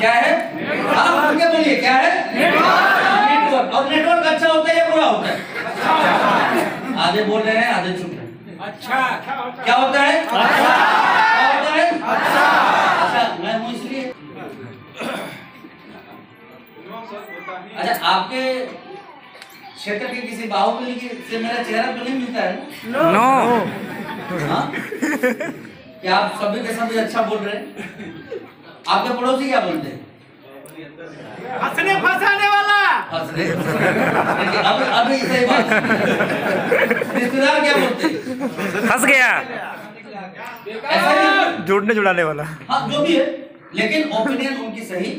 क्या है? आप बोल के बोलिए क्या है? नेटवर्क। और नेटवर्क अच्छा होता है या बुरा होता है? आधे बोल रहे हैं, आधे चुप हैं। अच्छा क्या होता है? क्या होता है? अच्छा मैं हूँ इसलिए। अच्छा आपके क्षेत्र के किसी बाहुबली से मेरा चेहरा तो नहीं मिलता है? नो। हाँ? क्या आप सभी के सभी अच्छा बोल रहे हैं? आपके पड़ोसी क्या बोलते हैं? हंसने फंसाने वाला। हंसने अभी सही बात। रिश्तेदार क्या बोलते हैं? फंस गया। ऐसा नहीं, जोड़ने जुड़ाने वाला। हाँ जो भी है, लेकिन ओपिनियन उनकी सही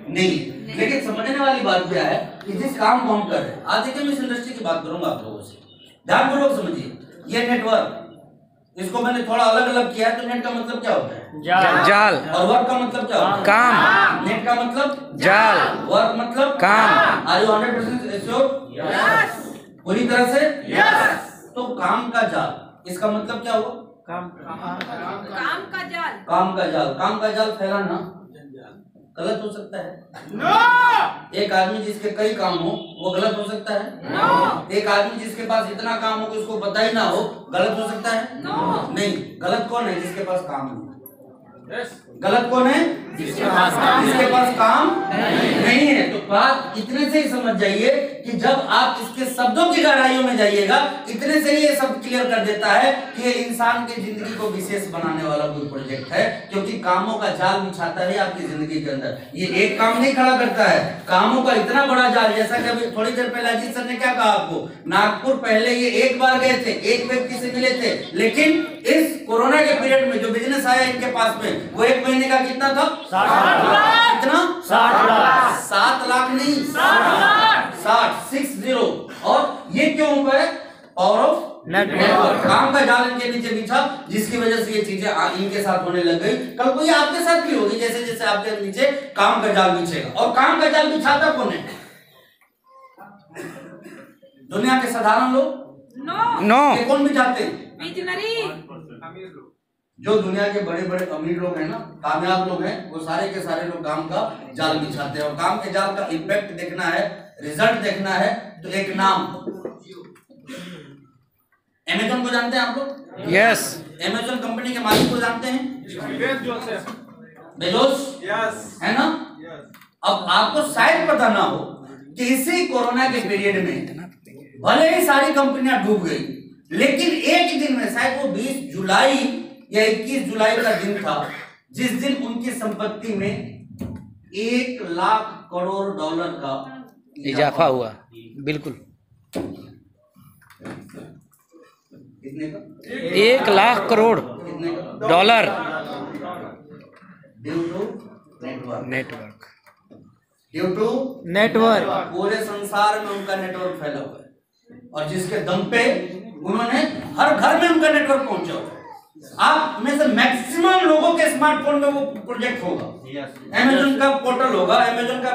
नहीं है। लेकिन समझने वाली बात क्या है कि जिस काम को हम कर रहे हैं, आज देखिए मैं इस इंडस्ट्री की बात करूंगा आप लोगों से, ध्यानपूर्वक समझिए। ये नेटवर्क, इसको मैंने थोड़ा अलग अलग किया है। तो नेट का मतलब क्या होता है? जाल। और वर्क का मतलब क्या होता है? काम। नेट का मतलब जाल। वर्क मतलब काम। Are you 100% sure? पूरी तरह से? तो काम का जाल, इसका मतलब क्या हुआ? काम का जाल। काम का जाल, काम का जाल फैलाना गलत हो सकता है? नो। एक आदमी जिसके कई काम हो वो गलत हो सकता है? नो। एक आदमी जिसके पास इतना काम हो कि उसको पता ही ना हो, गलत हो सकता है? नो। नहीं। गलत कौन है? जिसके पास काम नहीं। गलत कौन है? जिसके पास काम नहीं है। तो बात इतने से ही समझ जाइए कि जब आप इसके शब्दों की गहराइयों में जाइएगा, इतने से ही ये सब क्लियर कर देता है कि ये इंसान की जिंदगी को विशेष बनाने वाला कोई प्रोजेक्ट है, क्योंकि कामों का जाल बिछाता है आपकी जिंदगी के अंदर। ये एक काम नहीं खड़ा करता है, कामों का इतना बड़ा जाल। जैसा कि अभी थोड़ी देर पहले अजीत सर ने क्या कहा आपको, नागपुर पहले ये एक बार गए थे, एक व्यक्ति से मिले थे, लेकिन इस कोरोना के पीरियड में जो बिजनेस आया इनके पास में, वो एक महीने का कितना था? 60 लाख। कितना? 60 लाख। 7 लाख नहीं, 60। और ये क्यों हुआ है? Power of network. काम का जाल इनके नीचे बिछा, जिसकी वजह से ये चीजें इनके साथ होने लग गई। कल को ये आपके साथ भी होगी, जैसे जैसे आपके नीचे काम का जाल बिछेगा। और काम का जाल बिछाता कौन है? दुनिया के साधारण लोग? नो। ये कौन बिछाते हैं? बिजनरी। जो दुनिया के बड़े बड़े अमीर लोग हैं ना, कामयाब लोग हैं, वो सारे के सारे लोग काम का जाल बिछाते हैं। और काम के जाल का इम्पैक्ट देखना है, रिजल्ट देखना है, तो एक नाम, अमेज़न को जानते हैं आप लोग? यस। अमेज़न कंपनी के मालिक को जानते हैं? बेजोस। है ना? अब आपको शायद पता ना हो कि इसी कोरोना के पीरियड में भले ही सारी कंपनियां डूब गई, लेकिन एक दिन में, शायद वो 20 जुलाई या 21 जुलाई का दिन था, जिस दिन उनकी संपत्ति में $1 लाख करोड़ का इजाफा हुआ। बिल्कुल। कितने का? 1 लाख करोड़ कितने का? Dollar. Due to network. Network. Due to network. पूरे संसार में उनका नेटवर्क फैला हुआ है, और जिसके दम पे उन्होंने हर घर में उनका नेटवर्क पहुंचा हुआ है। आप में से मैक्सिमम लोगों के स्मार्टफोन में वो प्रोजेक्ट होगा, अमेज़न का पोर्टल होगा, अमेज़न का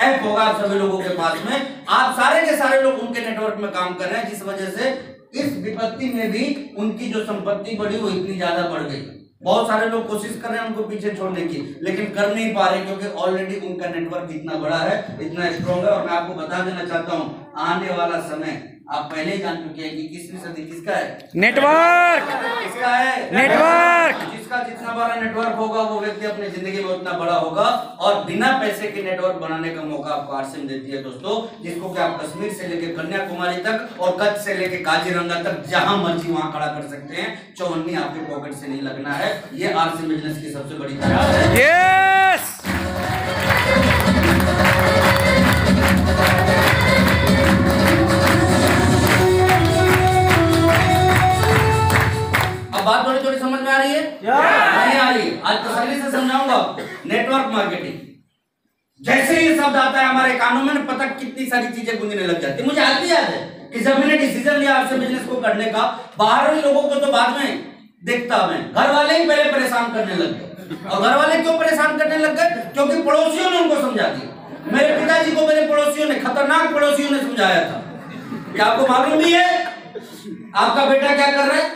ऐप होगा आप सभी लोगों के पास में। आप सारे के सारे लोग उनके नेटवर्क में काम कर रहे हैं, जिस वजह से इस विपत्ति में भी उनकी जो संपत्ति बढ़ी वो इतनी ज्यादा बढ़ गई। बहुत सारे लोग कोशिश कर रहे हैं उनको पीछे छोड़ने की, लेकिन कर नहीं पा रहे, क्योंकि ऑलरेडी उनका नेटवर्क इतना बड़ा है, इतना स्ट्रॉन्ग है। और मैं आपको बता देना चाहता हूँ, आने वाला समय आप पहले ही जान चुके हैं कि 21वीं सदी किसका है? नेटवर्क। किसका है? नेटवर्क। जिसका जितना बड़ा नेटवर्क होगा वो व्यक्ति अपनी जिंदगी में उतना बड़ा होगा। और बिना पैसे के नेटवर्क बनाने का मौका आपको आरसीएम देती है दोस्तों, जिसको कि आप कश्मीर से लेकर कन्याकुमारी तक और कच्छ से लेकर काजीरंगा तक जहां मर्जी वहां खड़ा कर सकते हैं। चौवन्नी आपके पॉकेट से नहीं लगना है। ये आरसीएम बिजनेस की सबसे बड़ी ताकत है। यस। बात थोड़ी थोड़ी समझ में आ रही है? नहीं आ रही? आज तसल्ली से समझाऊंगा। नेटवर्क मार्केटिंग, जैसे ये शब्द आता है हमारे कानों में, पता कितनी सारी चीजें गूंजने लग जाती है। मुझे आज भी याद है कि जब मैंने डिसीजन लिया आपसे बिजनेस को करने का, बाहर लोगों को तो बाद में देखता, मैं घर वाले ही पहले परेशान करने लग गए। और घर वाले क्यों परेशान करने लग गए? क्योंकि पड़ोसियों ने उनको समझा दिया। मेरे पिताजी को मेरे पड़ोसियों ने, खतरनाक पड़ोसियों ने समझाया था। क्या आपको मालूम भी है आपका बेटा क्या कर रहा है?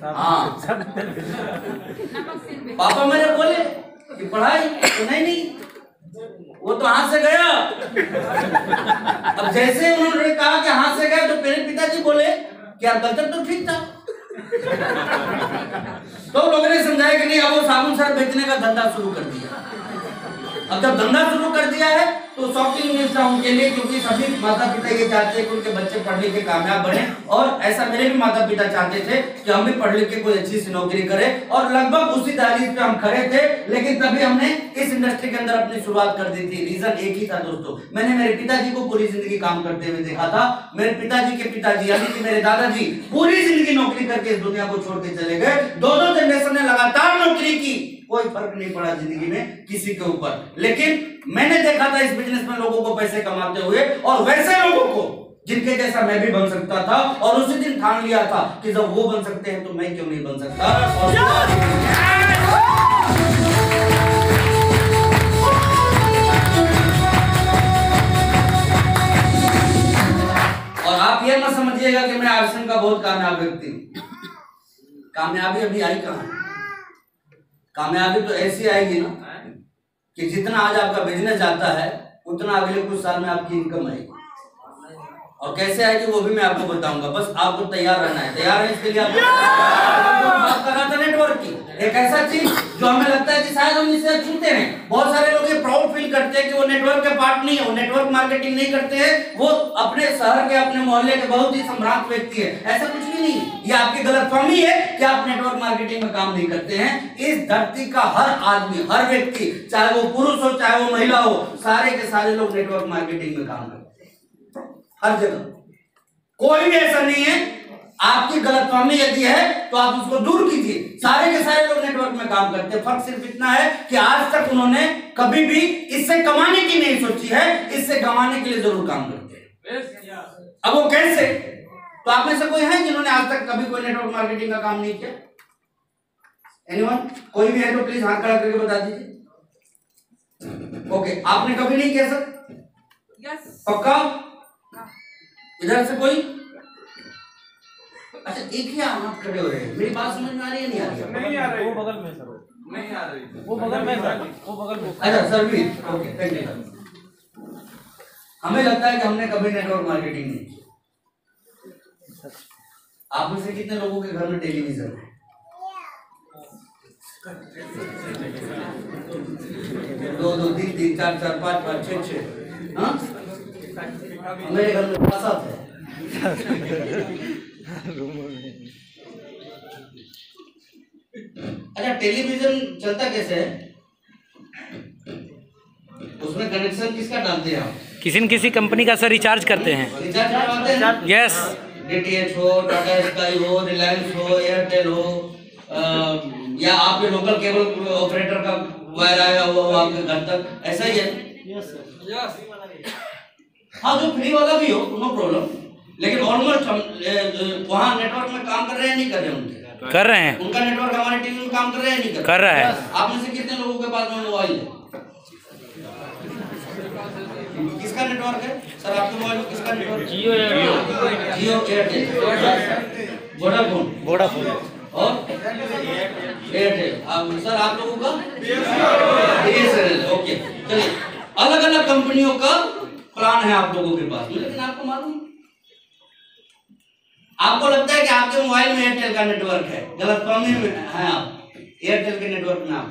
हाँ पापा मेरे बोले कि पढ़ाई तो नहीं वो तो हाथ से गया। अब जैसे उन्होंने कहा कि हाथ से गया तो मेरे पिताजी बोले कि यार कल तक तो ठीक था। तो लोगों ने समझाया कि नहीं, अब वो साबुन सर बेचने का धंधा शुरू कर दिया। अब जब धंधा शुरू कर दिया है तो शॉकिंग न्यूज़ था उनके लिए, क्योंकि सभी माता पिता ये चाहते हैं कि उनके बच्चे पढ़ लिख के कामयाब बने, और ऐसा मेरे भी माता पिता चाहते थे कि हम भी पढ़ लिख के कोई अच्छी सी नौकरी करें, और लगभग उसी दहलीज पे हम खड़े थे। लेकिन तभी हमने इस इंडस्ट्री के अंदर अपनी शुरुआत कर दी थी। रीजन एक ही था दोस्तों, मैंने मेरे पिताजी को पूरी जिंदगी काम करते हुए देखा था। मेरे पिताजी के पिताजी यानी कि मेरे दादाजी पूरी जिंदगी नौकरी करके इस दुनिया को छोड़ के चले गए। दोनों जनरेशन ने लगातार नौकरी की, कोई फर्क नहीं पड़ा जिंदगी में किसी के ऊपर। लेकिन मैंने देखा था इस बिजनेस में लोगों को पैसे कमाते हुए, और वैसे लोगों को जिनके जैसा मैं भी बन सकता था। और उसी दिन ठान लिया था कि जब वो बन सकते हैं तो मैं क्यों नहीं बन सकता। और आप ये मत समझिएगा कि मैं आर्सन का बहुत कामयाब व्यक्ति हूं। कामयाबी अभी आई कहां? कामयाबी तो ऐसी आएगी ना कि जितना आज आपका बिजनेस जाता है उतना अगले कुछ साल में आपकी इनकम आएगी। और कैसे आएगी वो भी मैं आपको बताऊंगा, बस आपको तैयार रहना है। तैयार है इसके लिए? बात कर रहा था नेटवर्क की, एक ऐसा चीज जो हमें लगता है कि शायद हम इससे छूते हैं। बहुत सारे लोग ये प्राउड फील करते हैं कि वो नेटवर्क के पार्ट नहीं है, वो नेटवर्क मार्केटिंग नहीं करते हैं, वो अपने शहर के अपने मोहल्ले के बहुत ही सम्राट व्यक्ति है। ऐसा कुछ भी नहीं, ये आपकी गलतफहमी है कि आप नेटवर्क मार्केटिंग में काम नहीं करते हैं। इस धरती का हर आदमी, हर व्यक्ति, चाहे वो पुरुष हो चाहे वो महिला हो, सारे के सारे लोग नेटवर्क मार्केटिंग में काम करते हैं हर जगह। कोई भी ऐसा नहीं है। आपकी गलतफहमी यदि है तो आप उसको दूर कीजिए। सारे के सारे लोग नेटवर्क में काम करते हैं। फर्क सिर्फ इतना है कि आज तक उन्होंने कभी भी इससे कमाने की नहीं सोची है, इससे कमाने के लिए जरूर काम करते हैं। अब वो कैसे? तो आप में से कोई है जिन्होंने आज तक कभी कोई नेटवर्क मार्केटिंग का काम नहीं किया? एनीवन? कोई भी है तो प्लीज हाथ खड़ा करके बता दीजिए। ओके, आपने कभी नहीं किया सर? पक्का? इधर से कोई? अच्छा, एक ही हाथ खड़े हो रहे हैं। मेरी बात समझ में आ रही है? नहीं आ रही? नहीं आ रही। वो बगल में सर, नहीं आ रही। वो बगल में सर, वो बगल में। अच्छा सर भी ओके, थैंक यू। हमें लगता है कि हमने कभी नेटवर्क मार्केटिंग नहीं की। आप में से कितने लोगों के घर में टेलीविजन है? 2 2 3 3 4 4 5 5 6 6। हाँ, मेरे घर में 5 7 है। अच्छा, टेलीविजन चलता कैसे है? उसमें कनेक्शन किसका डालते हैं आप? किसी न किसी कंपनी का सर रिचार्ज करते हैं। रिचार्ज करवाते हैं? यस। डीटीएच हो, टाटा स्काई हो, रिलायंस हो, एयरटेल हो, या आपके लोकल केबल ऑपरेटर का वायर आया हुआ हो आपके घर तक, ऐसा ही है? हाँ, जो फ्री वाला भी हो नो प्रॉब्लम, लेकिन ऑलमोस्ट हम वहाँ नेटवर्क में काम कर रहे हैं नहीं कर रहे हैं? उनके कर रहे हैं। उनका नेटवर्क हमारे टीवी में काम कर रहे हैं नहीं कर रहा है। आप में से कितने लोगों के पास में मोबाइल है? किसका नेटवर्क है सर आपके मोबाइल में? किसका नेटवर्क? जियो एयरटेल, वोडाफोन और एयरटेल। सर आप लोगों का बीएसएनएल। ओके, चलिए, अलग अलग कंपनियों का प्लान है आप लोगों के पास में, लेकिन आपको मालूम, आपको लगता है कि आपके मोबाइल में एयरटेल का नेटवर्क है। गलतफहमी में है आप, एयरटेल के नेटवर्क में आप।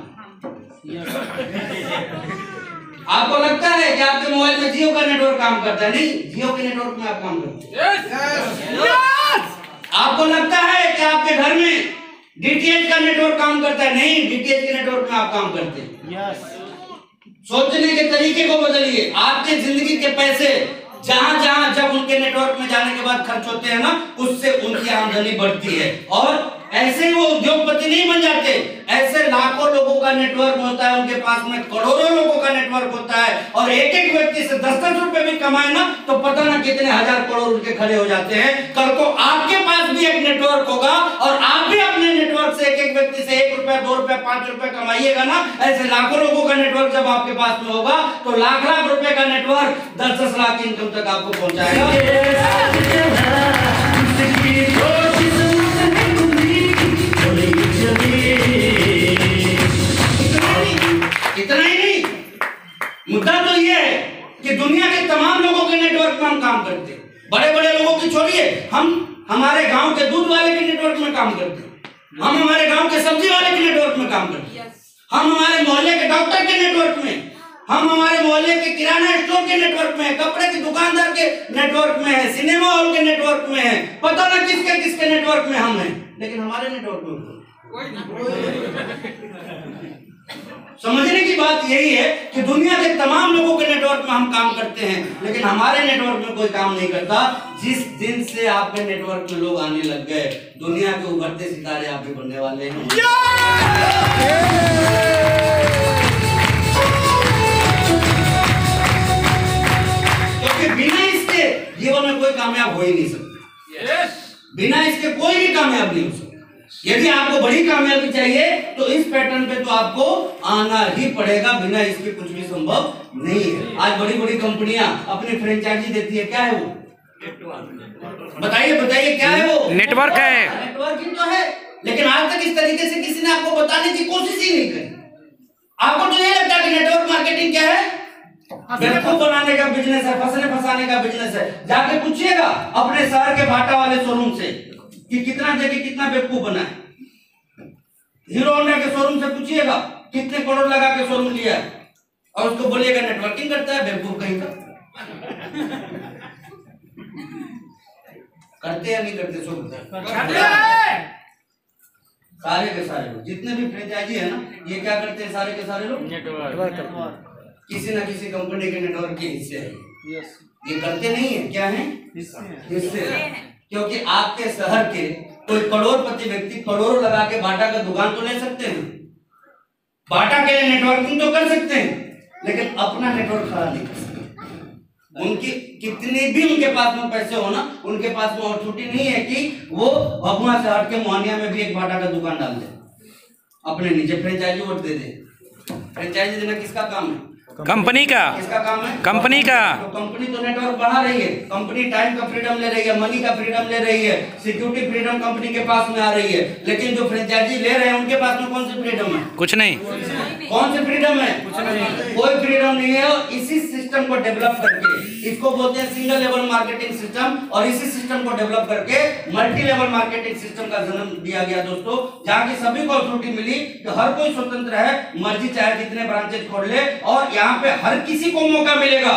आपको लगता है कि आपके मोबाइल में जियो का नेटवर्क काम करता है? नहीं, जियो के नेटवर्क में आप काम करते हैं। आपको लगता है कि आपके घर में डीटीएच का नेटवर्क काम करता है? नहीं, डीटीएच के नेटवर्क में आप काम करते हैं। सोचने के तरीके को बदलिए। आपके जिंदगी के पैसे जहां जहां जब उनके नेटवर्क में जाने के बाद खर्च होते हैं ना, उससे उनकी आमदनी बढ़ती है। और ऐसे ही वो उद्योगपति नहीं बन जाते, ऐसे लाखों लोगों का नेटवर्क होता है उनके पास में, करोड़ों लोगों का नेटवर्क होता है, और एक एक व्यक्ति से 10-10 रुपए भी कमाए ना तो पता ना कितने हजार करोड़ उनके खड़े हो जाते हैं। कल को आपके पास भी एक नेटवर्क होगा और आप भी अपने नेटवर्क से एक एक व्यक्ति से 1 रुपया 2 रुपया 5 रुपया कमाइएगा ना, ऐसे लाखों लोगों का नेटवर्क जब आपके पास में होगा तो लाख लाख रुपए का नेटवर्क 10-10 लाख की इनकम तक आपको पहुंचाएगा। मुद्दा तो ये है कि दुनिया के तमाम लोगों के नेटवर्क में हम काम करते हैं। बड़े बड़े लोगों की छोड़िए, हम हमारे गांव के दूध वाले के नेटवर्क में काम करते हैं, हम हमारे गांव के सब्जी वाले के नेटवर्क में काम करते हैं, हम हमारे मोहल्ले के डॉक्टर के नेटवर्क में, हम हमारे मोहल्ले के किराना स्टोर के नेटवर्क में, कपड़े के दुकानदार के नेटवर्क में है, सिनेमा हॉल के नेटवर्क में है, पता ना किसके किसके नेटवर्क में हम हैं, लेकिन हमारे नेटवर्क में समझने की बात यही है कि दुनिया के तमाम लोगों के नेटवर्क में हम काम करते हैं, लेकिन हमारे नेटवर्क में कोई काम नहीं करता। जिस दिन से आपके नेटवर्क में लोग आने लग गए, दुनिया के उभरते सितारे आप भी बनने वाले हैं। क्योंकि बिना इसके जीवन में कोई कामयाब हो ही नहीं सकता, बिना इसके कोई भी कामयाब नहीं हो सकता। यदि आपको बड़ी कामयाबी चाहिए तो इस पैटर्न पे तो आपको आना ही पड़ेगा, बिना इसके कुछ भी संभव नहीं है। आज बड़ी बड़ी कंपनियां अपनी फ्रेंचाइजी देती है, क्या है वो? बताइए बताइए, क्या है वो? नेटवर्क है, नेटवर्किंग तो है, लेकिन आज तक इस तरीके से किसी ने आपको बताने की कोशिश ही नहीं करी। आपको तो ये लगता है कि नेटवर्क मार्केटिंग क्या है? बेवकूफ बनाने का बिजनेस है, फंसने फंसाने का बिजनेस है। जाके पूछिएगा अपने शहर के बाटा वाले शोरूम से कि कितना देके कितना बेवकूफ बना है। हीरो होंडा के शोरूम से पूछिएगा कितने करोड़ लगा के शोरूम लिया है, और उसको बोलिएगा नेटवर्किंग करता है, बेवकूफ कहीं का। करते या नहीं करते? सो सारे के सारे लोग जितने भी फ्रेंचाइजी है ना, ये क्या करते हैं? सारे के सारे लोग किसी ना किसी कंपनी के नेटवर्क के हिस्से है। ये करते नहीं है, क्या है? हिस्से। क्योंकि आपके शहर के कोई करोड़पति व्यक्ति करोड़ लगा के बाटा का दुकान तो ले सकते हैं, बाटा के लिए नेटवर्किंग तो कर सकते हैं, लेकिन अपना नेटवर्क खड़ा नहीं कर सकते। उनकी कितने भी उनके पास में पैसे हो ना, उनके पास में और छुट्टी नहीं है कि वो भभुआ से हट के मोहनिया में भी एक बाटा का दुकान डाल दे, अपने नीचे फ्रेंचाइजी वोट दे दे। फ्रेंचाइजी देना किसका काम है? कंपनी का। किसका काम है? कंपनी का। तो कंपनी तो नेटवर्क बढ़ा रही है, कंपनी टाइम का फ्रीडम ले रही है, मनी का फ्रीडम ले रही है, सिक्योरिटी फ्रीडम कंपनी के पास में आ रही है, लेकिन जो फ्रेंचाइजी ले रहे हैं उनके पास में कौन सी फ्रीडम है? कुछ नहीं। कौन सी फ्रीडम है? कोई फ्रीडम नहीं है। और इसी सिस्टम को डेवलप करके, इसको बोलते हैं सिंगल लेवल मार्केटिंग सिस्टम, और इसी सिस्टम को डेवलप करके मल्टी लेवल मार्केटिंग सिस्टम का जन्म दिया गया दोस्तों, जहाँ की सभी को अथॉरिटी मिली कि हर कोई स्वतंत्र है, मर्जी चाहे जितने ब्रांचेज खोल ले, और यहाँ पे हर किसी को मौका मिलेगा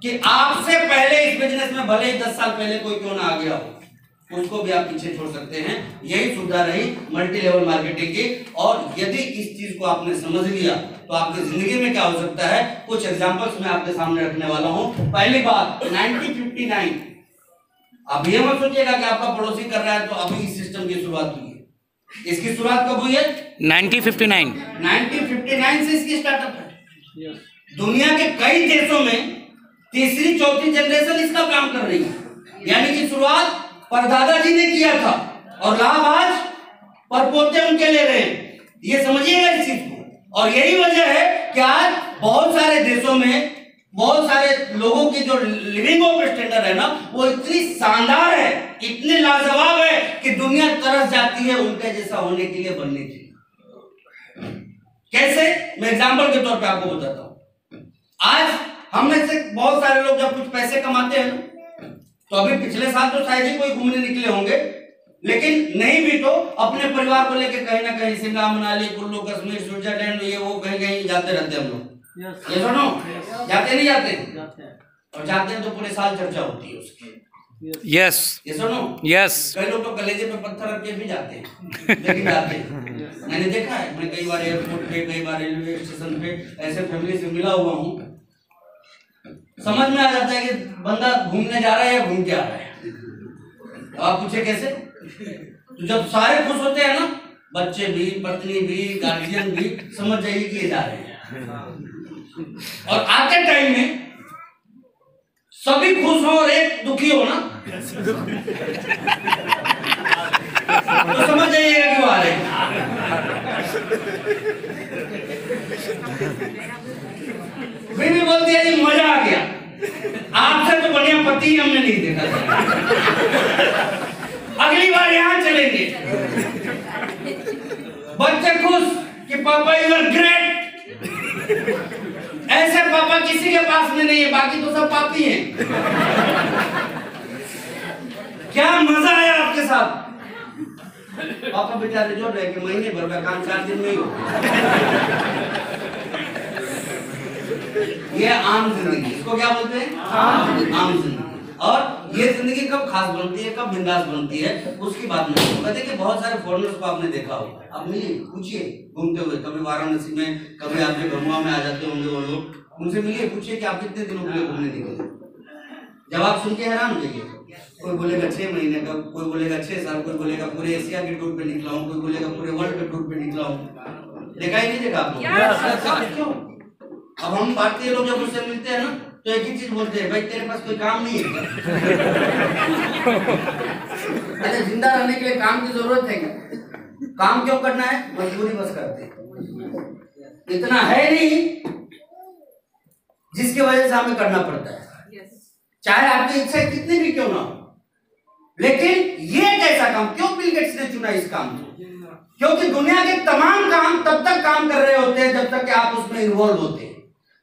कि आपसे पहले इस बिजनेस में भले ही 10 साल पहले कोई क्यों ना आ गया हो, उसको भी आप पीछे छोड़ सकते हैं। यही सुविधा रही मल्टी लेवल मार्केटिंग की। और यदि इस चीज को आपने समझ लिया तो आपकी जिंदगी में क्या हो सकता है, कुछ एग्जांपल्स मैं आपके सामने रखने वाला हूं। पहली बात, 1959। अब ये मत सोचिएगा कि आपका पड़ोसी कर रहा है तो अभी इस सिस्टम की शुरुआत हुई है। इसकी शुरुआत कब हुई है? 1959। 1959 से इसकी स्टार्टअप है। दुनिया के कई देशों में तीसरी चौथी जनरेशन इसका काम कर रही है, यानी कि शुरुआत परदादा जी ने किया था और लाभ आज परपोते उनके ले रहे हैं। ये समझिएगा इस चीज को। और यही वजह है कि आज बहुत सारे देशों में बहुत सारे लोगों की जो लिविंग ऑफ स्टैंडर्ड है ना, वो इतनी शानदार है, इतनी लाजवाब है कि दुनिया तरस जाती है उनके जैसा होने के लिए, बनने के लिए। कैसे? मैं एग्जांपल के तौर पे आपको बताता हूं। आज हम में से बहुत सारे लोग जब कुछ पैसे कमाते हैं तो अभी पिछले साल तो शायद ही कोई घूमने निकले होंगे, लेकिन नहीं भी तो अपने परिवार को लेकर कहीं ना कहीं शिमला, मनाली, कुल्लू, कश्मीर, स्विट्जरलैंड, ये वो कहीं कहीं जाते रहते हैं हम लोग। ये सुनो, जाते नहीं जाते? और जाते हैं तो पूरे साल चर्चा होती है उसकी। यस। ये सुनो, यस। कई लोग तो कलेजे पे पत्थर रख के भी जाते हैं, लेकिन जाते हैं। मैंने देखा है, मैं कई बार एयरपोर्ट पे, कई बार रेलवे स्टेशन पे ऐसे फैमिली से मिला हुआ हूँ, समझ में आ जाता है कि बंदा घूमने जा रहा है या घूम के आ रहा है। आप पूछे कैसे? तो जब सारे खुश होते हैं ना, बच्चे भी, पत्नी भी, गार्जियन भी, समझ जाइए कि ये जा रहे हैं। और आते टाइम में सभी खुश हो और एक दुखी हो ना, तो समझ जाइएगा कि वो आ रहे हैं। फिर भी बोलती है जी मजा आ गया, आपसे तो बढ़िया पति हमने नहीं देखा था, अगली बार यहां चलेंगे। बच्चे खुश कि पापा यू आर ग्रेट, ऐसे पापा किसी के पास में नहीं है, बाकी तो सब पापी हैं। क्या मजा आया आपके साथ? पापा बेचारे जोड़ रहे कि महीने भर का काम 4 दिन में ही हो। ये आम जिंदगी, इसको क्या बोलते हैं? आम जिंदगी। और ये जिंदगी कब खास बनती है, कब बिंदास बनती है, उसकी बात नहीं होगा। देखिए बहुत सारे फॉरेनर्स को आपने देखा होगा, आप मिलिए, पूछिए घूमते हुए, कभी वाराणसी में, कभी आपके गंगवा में आ जाते होंगे वो लोग, उनसे मिलिए, पूछिए कि आप कितने दिनों के लिए घूमने निकले। जवाब सुन के हैरान हो जाइए। कोई बोलेगा 6 महीने का, कोई बोलेगा 6 साल, कोई बोलेगा पूरे एशिया के टूर पे निकला हूँ, कोई बोलेगा पूरे वर्ल्ड के टूर पे निकला हूँ। देखा ही नहीं देखा आप लोग? क्यों? अब हम भारतीय लोग जब उससे मिलते हैं ना तो एक ही चीज बोलते हैं, भाई तेरे पास कोई काम नहीं है। अरे जिंदा रहने के लिए काम की जरूरत है क्या? काम क्यों करना है? मजबूरी बस करते हैं। इतना है नहीं जिसकी वजह से हमें करना पड़ता है, चाहे आपकी इच्छा कितनी भी क्यों ना हो। लेकिन ये एक ऐसा काम, क्यों बिल गेट्स ने चुना इस काम को? क्योंकि दुनिया के तमाम काम तब तक काम कर रहे होते हैं जब तक कि आप उसमें इन्वॉल्व होते हैं।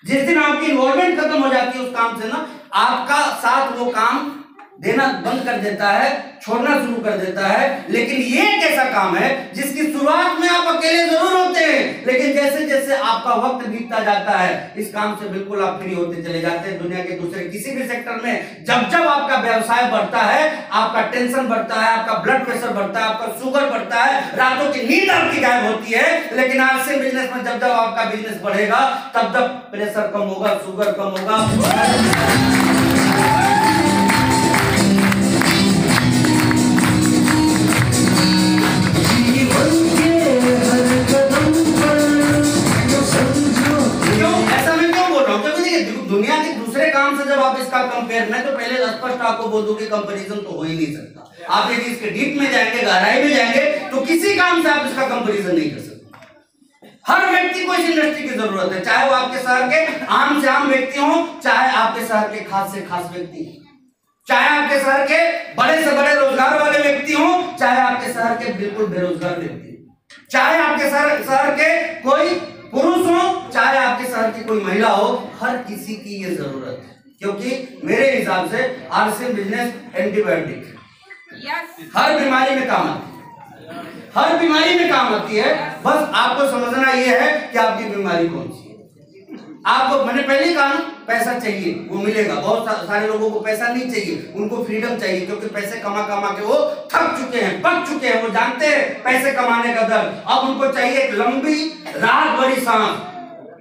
जिस दिन आपकी इन्वॉल्वमेंट खत्म हो जाती है उस काम से ना, आपका साथ वो काम देना बंद कर देता है, छोड़ना शुरू कर देता है। लेकिन ये एक ऐसा काम है जिसकी शुरुआत में आप अकेले जरूर होते हैं, लेकिन जैसे जैसे आपका वक्त बीतता जाता है इस काम से बिल्कुल आप फ्री होते चले जाते हैं। दुनिया के दूसरे किसी भी सेक्टर में जब जब आपका व्यवसाय बढ़ता है, आपका टेंशन बढ़ता है, आपका ब्लड प्रेशर बढ़ता है, आपका शुगर बढ़ता है, रातों की नींद आपकी गायब होती है। लेकिन आज से बिजनेस में जब जब आपका बिजनेस बढ़ेगा तब जब प्रेशर कम होगा, शुगर कम होगा। दुनिया के दूसरे काम से जब आप इसका कंपेयर, मैं तो पहले स्पष्ट आपको बोल दूं कि कंपैरिजन तो हो ही नहीं सकता। आप यदि इसके डीप में जाएंगे, गहराई में जाएंगे तो किसी काम से आप इसका कंपैरिजन नहीं कर सकते। हर व्यक्ति को इस इंडस्ट्री की जरूरत है, चाहे वो आपके शहर के आम से आम व्यक्ति हो, चाहे आपके शहर के खास से खास व्यक्ति, चाहे आपके शहर के बड़े से बड़े रोजगार वाले व्यक्ति हो, चाहे आपके शहर के बिल्कुल बेरोजगार व्यक्ति, चाहे आपके शहर के कोई पुरुष हो, चाहे आपके शहर की कोई महिला हो, हर किसी की ये जरूरत है। क्योंकि मेरे हिसाब से आरसीएम बिजनेस एंटीबायोटिक हर बीमारी में काम आती है, हर बीमारी में काम आती है। बस आपको समझना ये है कि आपकी बीमारी कौन सी है। आपको मैंने पहले ही कहा, पैसा चाहिए वो मिलेगा। बहुत सारे लोगों को पैसा नहीं चाहिए, उनको फ्रीडम चाहिए, क्योंकि पैसे कमा कमा के वो थक चुके हैं, पक चुके हैं, वो जानते हैं पैसे कमाने का दर्द। अब उनको चाहिए एक लंबी रात भरी सांस।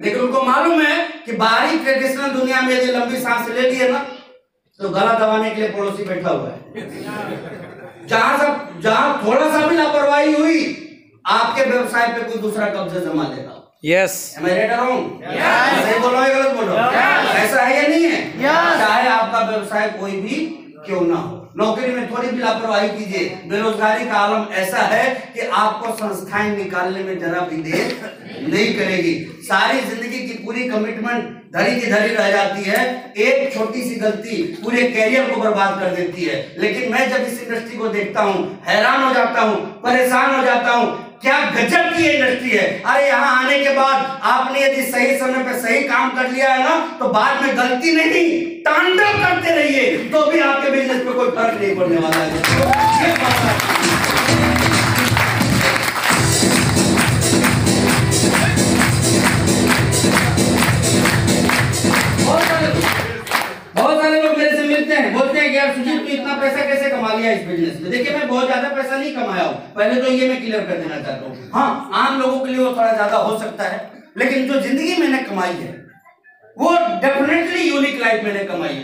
लेकिन उनको मालूम है कि बाहरी ट्रेडिशनल दुनिया में यदि लंबी सांस ले लिए ना तो गला दबाने के लिए पड़ोसी बैठा हुआ है। जहां थोड़ा सा भी लापरवाही हुई, आपके व्यवसाय पे कोई दूसरा कब्जा जमा लेगा। यस, सही बोलो या गलत बोलो? ऐसा है या नहीं है? चाहे आपका व्यवसाय कोई भी क्यों ना हो, नौकरी में थोड़ी भी लापरवाही कीजिए, बेरोजगारी का आलम ऐसा है कि आपको संस्थाएं निकालने में जरा भी देर नहीं करेगी। सारी जिंदगी की पूरी कमिटमेंट धरी की धरी रह जाती है, एक छोटी सी गलती पूरे कैरियर को बर्बाद कर देती है। लेकिन मैं जब इस इंडस्ट्री को देखता हूँ हैरान हो जाता हूँ, परेशान हो जाता हूँ, क्या गजब की इंडस्ट्री है। अरे यहाँ आने के बाद आपने यदि सही समय पे सही काम कर लिया है ना तो बाद में गलती नहीं, तांडव करते रहिए तो भी आपके बिजनेस पे कोई फर्क नहीं पड़ने वाला है। बहुत सारे लोग मेरे से मिलते हैं, बोलते हैं कि यार सुजीत तू इतना पैसा कैसे कमा लिया इस बिजनेस में? देखिए मैं बहुत ज्यादा पैसा नहीं कमाया हूँ, पहले तो ये मैं क्लियर कर देना चाहता हूँ। हाँ, आम लोगों के लिए वो थोड़ा ज्यादा हो सकता है, लेकिन जो जिंदगी मैंने कमाई है वो डेफिनेटली यूनिक लाइफ मैंने कमाई है।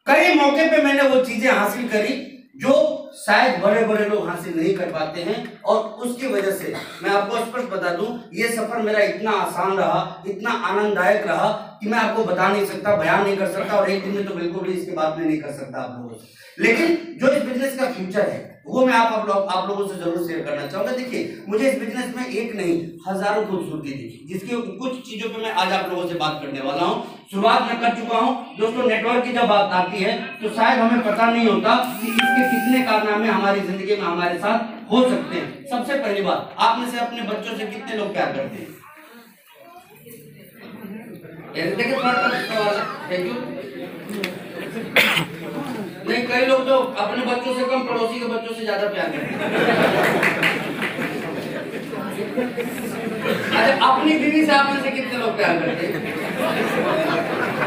कई मौके पे मैंने वो चीजें हासिल करी जो शायद बड़े बड़े लोग हासिल नहीं कर पाते हैं, और उसकी वजह से मैं आपको स्पष्ट बता दूं, ये सफर मेरा इतना आसान रहा, इतना आनंददायक रहा कि मैं आपको बता नहीं सकता, बयान नहीं कर सकता, और एक दिन में तो बिल्कुल भी इसके बात में नहीं कर सकता आप लोगों से। लेकिन जो इस बिजनेस का फ्यूचर है वो मैं आप लोगों से जरूर शेयर करना चाहूंगा। देखिए मुझे इस बिजनेस में एक नहीं हजारों खूबसूरती दिखी, जिसकी कुछ चीजों पे मैं आज आप लोगों से बात करने वाला हूँ। शुरुआत मैं कर चुका हूँ दोस्तों। नेटवर्क की जब बात आती है तो शायद हमें पता नहीं होता कि इसके कितने कारनामे हमारी जिंदगी में हमारे साथ हो सकते हैं। सबसे पहली बात, आप में से अपने बच्चों से कितने लोग प्यार करते हैं? देखिए थोड़ा सवाल है। Thank you. नहीं, कई लोग तो अपने बच्चों से कम पड़ोसी के बच्चों से ज्यादा प्यार करते हैं। अच्छा, अपनी बीवी से आप में से कितने लोग प्यार करते हैं?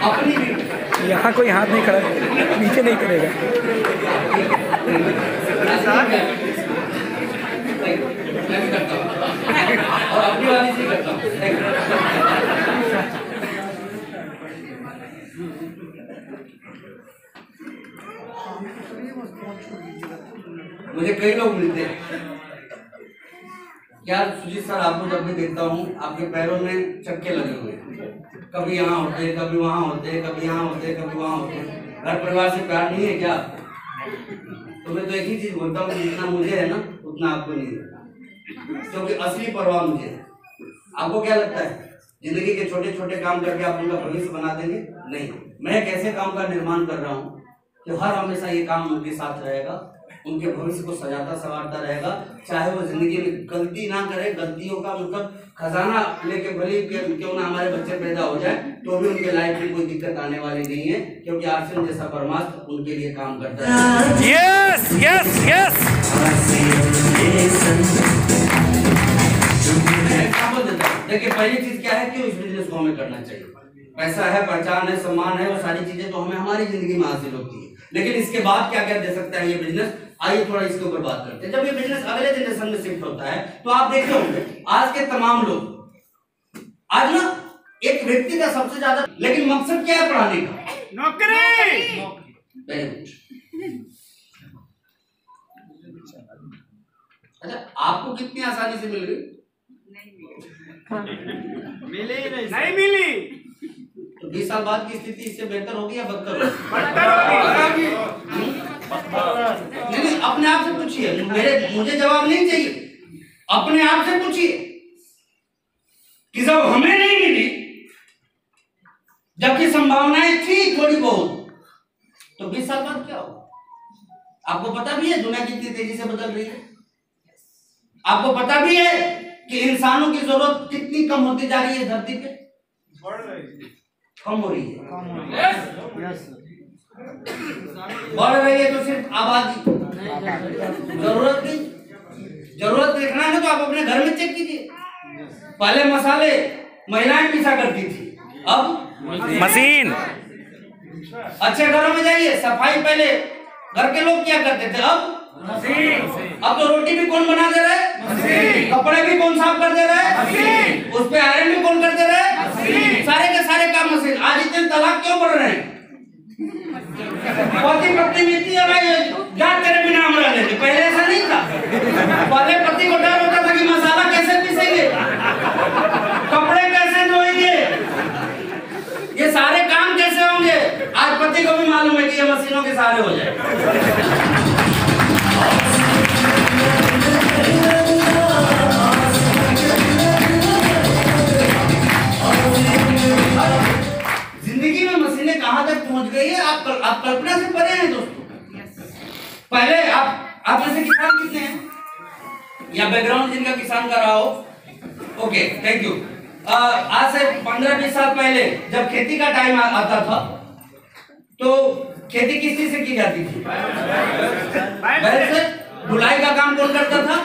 अपनी बीवी। यहाँ कोई हाथ नहीं खड़ा, नीचे नहीं करेगा। मैं भी करता हूँ और अपनी वाली से करता हूँ। मुझे कई लोग मिलते हैं यार, सुजीत सर आपको जब भी देखता हूँ आपके पैरों में चक्के लगे हुए हैं, कभी यहाँ होते हैं, कभी वहाँ होते हैं, कभी यहाँ होते हैं, कभी वहाँ होते हैं। घर परिवार से प्यार नहीं है क्या? तो मैं तो एक ही चीज बोलता हूँ, जितना मुझे है ना उतना आपको नहीं है, क्योंकि असली परवाह मुझे है। आपको क्या लगता है जिंदगी के छोटे छोटे काम करके आप उनका भविष्य बना देंगे? नहीं, मैं एक ऐसे काम का निर्माण कर रहा हूँ कि हर हमेशा ये काम उनके साथ रहेगा, उनके भविष्य को सजाता संवारता रहेगा। चाहे वो जिंदगी में गलती ना करे, गलतियों का मतलब खजाना लेके भले क्यों ना हमारे बच्चे पैदा हो जाए तो भी उनके लाइफ में कोई दिक्कत आने वाली नहीं है, क्योंकि आर्सन जैसा परमात्मा उनके लिए काम करता है। Yes yes yes. देखिए, पहली चीज क्या है कि उस बिजनेस को हमें करना चाहिए। पैसा है, पहचान है, सम्मान है, वो सारी चीजें तो हमें हमारी जिंदगी में हासिल होती है, लेकिन इसके बाद क्या क्या दे सकता है ये बिजनेस? आइए थोड़ा इसके ऊपर बात करते हैं। जब ये बिजनेस अगले जनरेशन में शिफ्ट होता है तो आप देखते होंगे आज के तमाम लोग, आज ना एक व्यक्ति का सबसे ज्यादा, लेकिन मकसद क्या है पढ़ाने का? नौकरी। Very good. अच्छा, आपको कितनी आसानी से मिल गई? नहीं मिली। तो 20 साल बाद की स्थिति इससे बेहतर होगी या बदतर होगी? नहीं, अपने आप से पूछिए, मुझे जवाब नहीं चाहिए, अपने आप से पूछिए कि जब हमें नहीं मिली, जबकि संभावनाएं थी थोड़ी बहुत, तो 20 साल बाद क्या होगा? आपको पता भी है दुनिया कितनी तेजी से बदल रही है, आपको पता भी है कि इंसानों की जरूरत कितनी कम होती जा रही है धरती पे, कम हो रही है, बढ़ रही है तो सिर्फ आबादी, जरूरत नहीं। जरूरत देखना है ना तो आप अपने घर में चेक कीजिए। पहले मसाले महिलाएं पीसा करती थी, अब मशीन। अच्छे घरों में जाइए, सफाई पहले घर के लोग क्या करते थे, अब तो रोटी भी कौन बना दे रहा है? कपड़े भी कौन साफ कर दे रहा है? उस पे आयरन भी कौन कर दे रहा है? सारे के सारे काम मशीन। आज इतने तलाक क्यों बढ़ रहे हैं? पति पत्नी मिलती है भाई, क्या तेरे बिना हम रह लेते। पहले ऐसा नहीं था, पहले पति को डर होता था कि मसाला कैसे पीसेंगे, कपड़े कैसे धोएंगे, ये सारे काम कैसे होंगे। आज पति को भी मालूम है कि ये मशीनों के सहारे हो जाए। जिंदगी में मशीनें कहां तक पहुंच गई है, आप कल्पना से परे हैं दोस्तों। पहले आप में से किसान कितने हैं या बैकग्राउंड जिनका किसान का रहा हो? Okay, thank you. आज से 15-20 साल पहले जब खेती का टाइम आता था तो खेती किस चीज से की जाती थी? बैल से। ढुलाई का काम कौन करता था?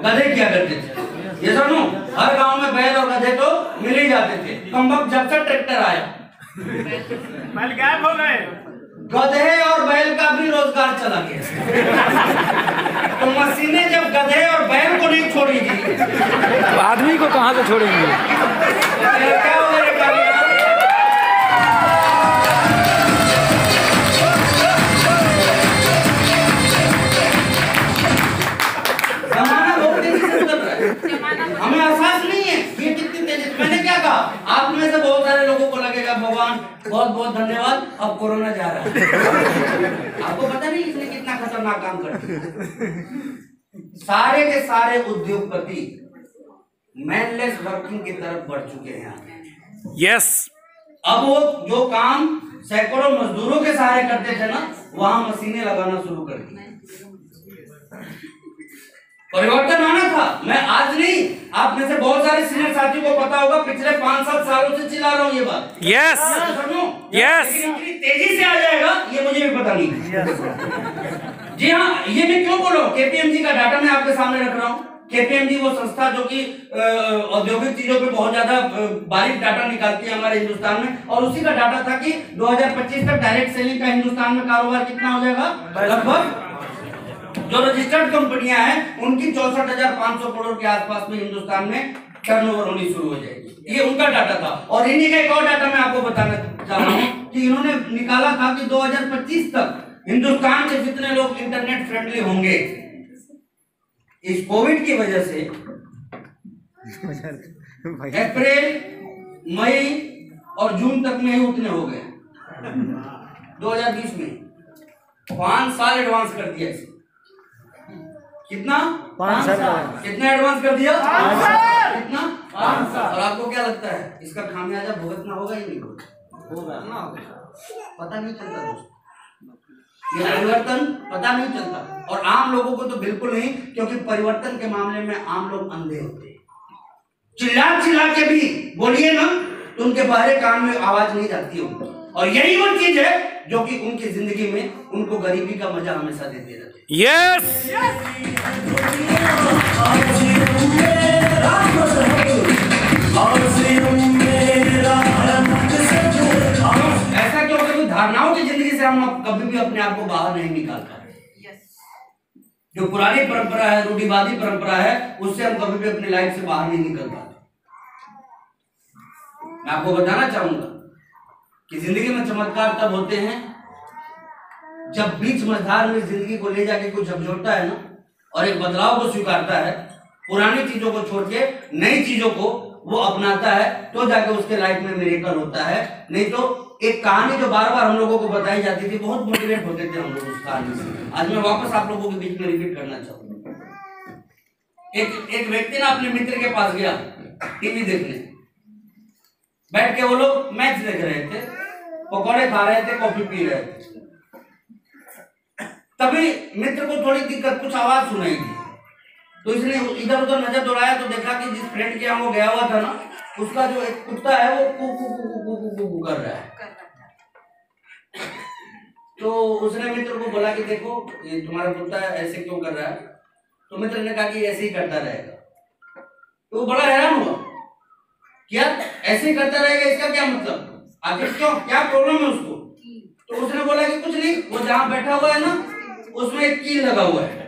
गधे किया करते थे। ये सुनो, हर गांव में बैल और गधे तो मिल ही जाते थे। कमबख्त जब से ट्रैक्टर आया बैल गायब हो गए, गधे और बैल का भी रोजगार चला गया। तो मशीनें जब गधे और बैल को नहीं छोड़ेगी तो आदमी को कहाँ से छोड़ेंगे? क्या हो गया? जमाना बहुत तेजी से बदल रहा है, हमें एहसास नहीं है ये कितनी तेजी। मैंने क्या कहा, आप में से बहुत सारे लोगों को लगेगा भगवान बहुत बहुत धन्यवाद अब कोरोना जा रहा है। आपको पता नहीं इसने कितना खतरनाक काम कर दिया। सारे के सारे उद्योगपति मैनलेस वर्किंग की तरफ बढ़ चुके हैं। यस। अब वो जो काम सैकड़ों मजदूरों के सहारे करते थे ना, वहां मशीनें लगाना शुरू कर दी। परिवर्तन आना था। मैं आज नहीं, आप में से बहुत सारे सीनियर साथियों को पता होगा, पिछले 5-7 सालों से चिल्ला रहा हूँ ये बात। यस यस लेकिन इतनी तेजी से आ जाएगा ये मुझे भी पता नहीं। जी हाँ, ये मैं क्यों बोल रहा हूँ, केपीएमजी का डाटा मैं आपके सामने रख रहा हूँ। केपीएमजी वो संस्था जो कि औद्योगिक चीजों पे बहुत ज्यादा बारीक डाटा निकालती है हमारे हिंदुस्तान में, और उसी का डाटा था कि 2025 तक डायरेक्ट सेलिंग का हिंदुस्तान में कारोबार कितना हो जाएगा, लगभग जो रजिस्टर्ड कंपनियां हैं उनकी 64,500 करोड़ के आसपास में हिंदुस्तान में टर्नओवर होनी शुरू हो जाएगी। ये उनका डाटा था। और इन्हीं का एक और डाटा मैं आपको बताना चाह रहा हूं कि इन्होंने निकाला था कि 2025 तक हिंदुस्तान के जितने लोग इंटरनेट फ्रेंडली होंगे, इस कोविड की वजह से अप्रैल, मई और जून तक में ही उतने हो गए। 2020 में 5 साल एडवांस कर दिया इसे। कितना? 5 साल। कितना एडवांस कर दिया? 5 साल। कितना? 5 साल। और आपको क्या लगता है इसका खामियाजा भुगतना होगा ही नहीं होगा? पता नहीं चलता दोस्तों, ये परिवर्तन पता नहीं चलता। और आम लोगों को तो बिल्कुल नहीं, क्योंकि परिवर्तन के मामले में आम लोग अंधे होते हैं। चिल्ला चिल्ला के भी बोलिए ना तो उनके बाहर कान में आवाज नहीं जाती होगी। और यही वो चीज है जो कि उनकी जिंदगी में उनको गरीबी का मजा हमेशा देते रहते हैं। यस ऐसा क्यों? क्योंकि धारणाओं की जिंदगी से हम कभी भी अपने आप को बाहर नहीं निकाल पाते। जो पुरानी परंपरा है, रूढ़िवादी परंपरा है, उससे हम कभी भी अपनी लाइफ से बाहर नहीं निकल पाते। मैं आपको बताना चाहूंगा कि जिंदगी में चमत्कार तब होते हैं जब बीच मझधार में जिंदगी को ले जाके कोई झकझोरता है ना, और एक बदलाव को स्वीकारता है, पुरानी चीजों को छोड़ के नई चीजों को वो अपनाता है, तो जाके उसके लाइफ में मिरेकल होता है। नहीं तो एक कहानी जो बार बार हम लोगों को बताई जाती थी, बहुत मोटिवेट होते थे हम लोग उस कहानी से। आज मैं वापस आप लोगों के बीच में रिपीट करना चाहूंगा। एक व्यक्ति ना अपने मित्र के पास गया टीवी देखने, बैठ के वो लोग मैच देख रहे थे, पकौड़े खा रहे थे, कॉफी पी रहे थे। तभी मित्र को थोड़ी दिक्कत, कुछ आवाज सुनाई दी, तो इसने इधर उधर नजर दौड़ाया तो देखा कि जिस फ्रेंड के यहाँ वो गया हुआ था ना, उसका जो एक कुत्ता है वो कू कू कू कू कू कू कर रहा है। तो उसने मित्र को बोला कि देखो ये तुम्हारा कुत्ता ऐसे क्यों कर रहा है? तो मित्र ने कहा कि ऐसे ही करता रहेगा। तो वो बड़ा हैरान हुआ, क्या ऐसे ही करता रहेगा, इसका क्या मतलब, आखिर क्यों, क्या प्रॉब्लम है उसको? तो उसने बोला कि कुछ नहीं, वो जहां बैठा हुआ है ना उसमें एक कील लगा हुआ है,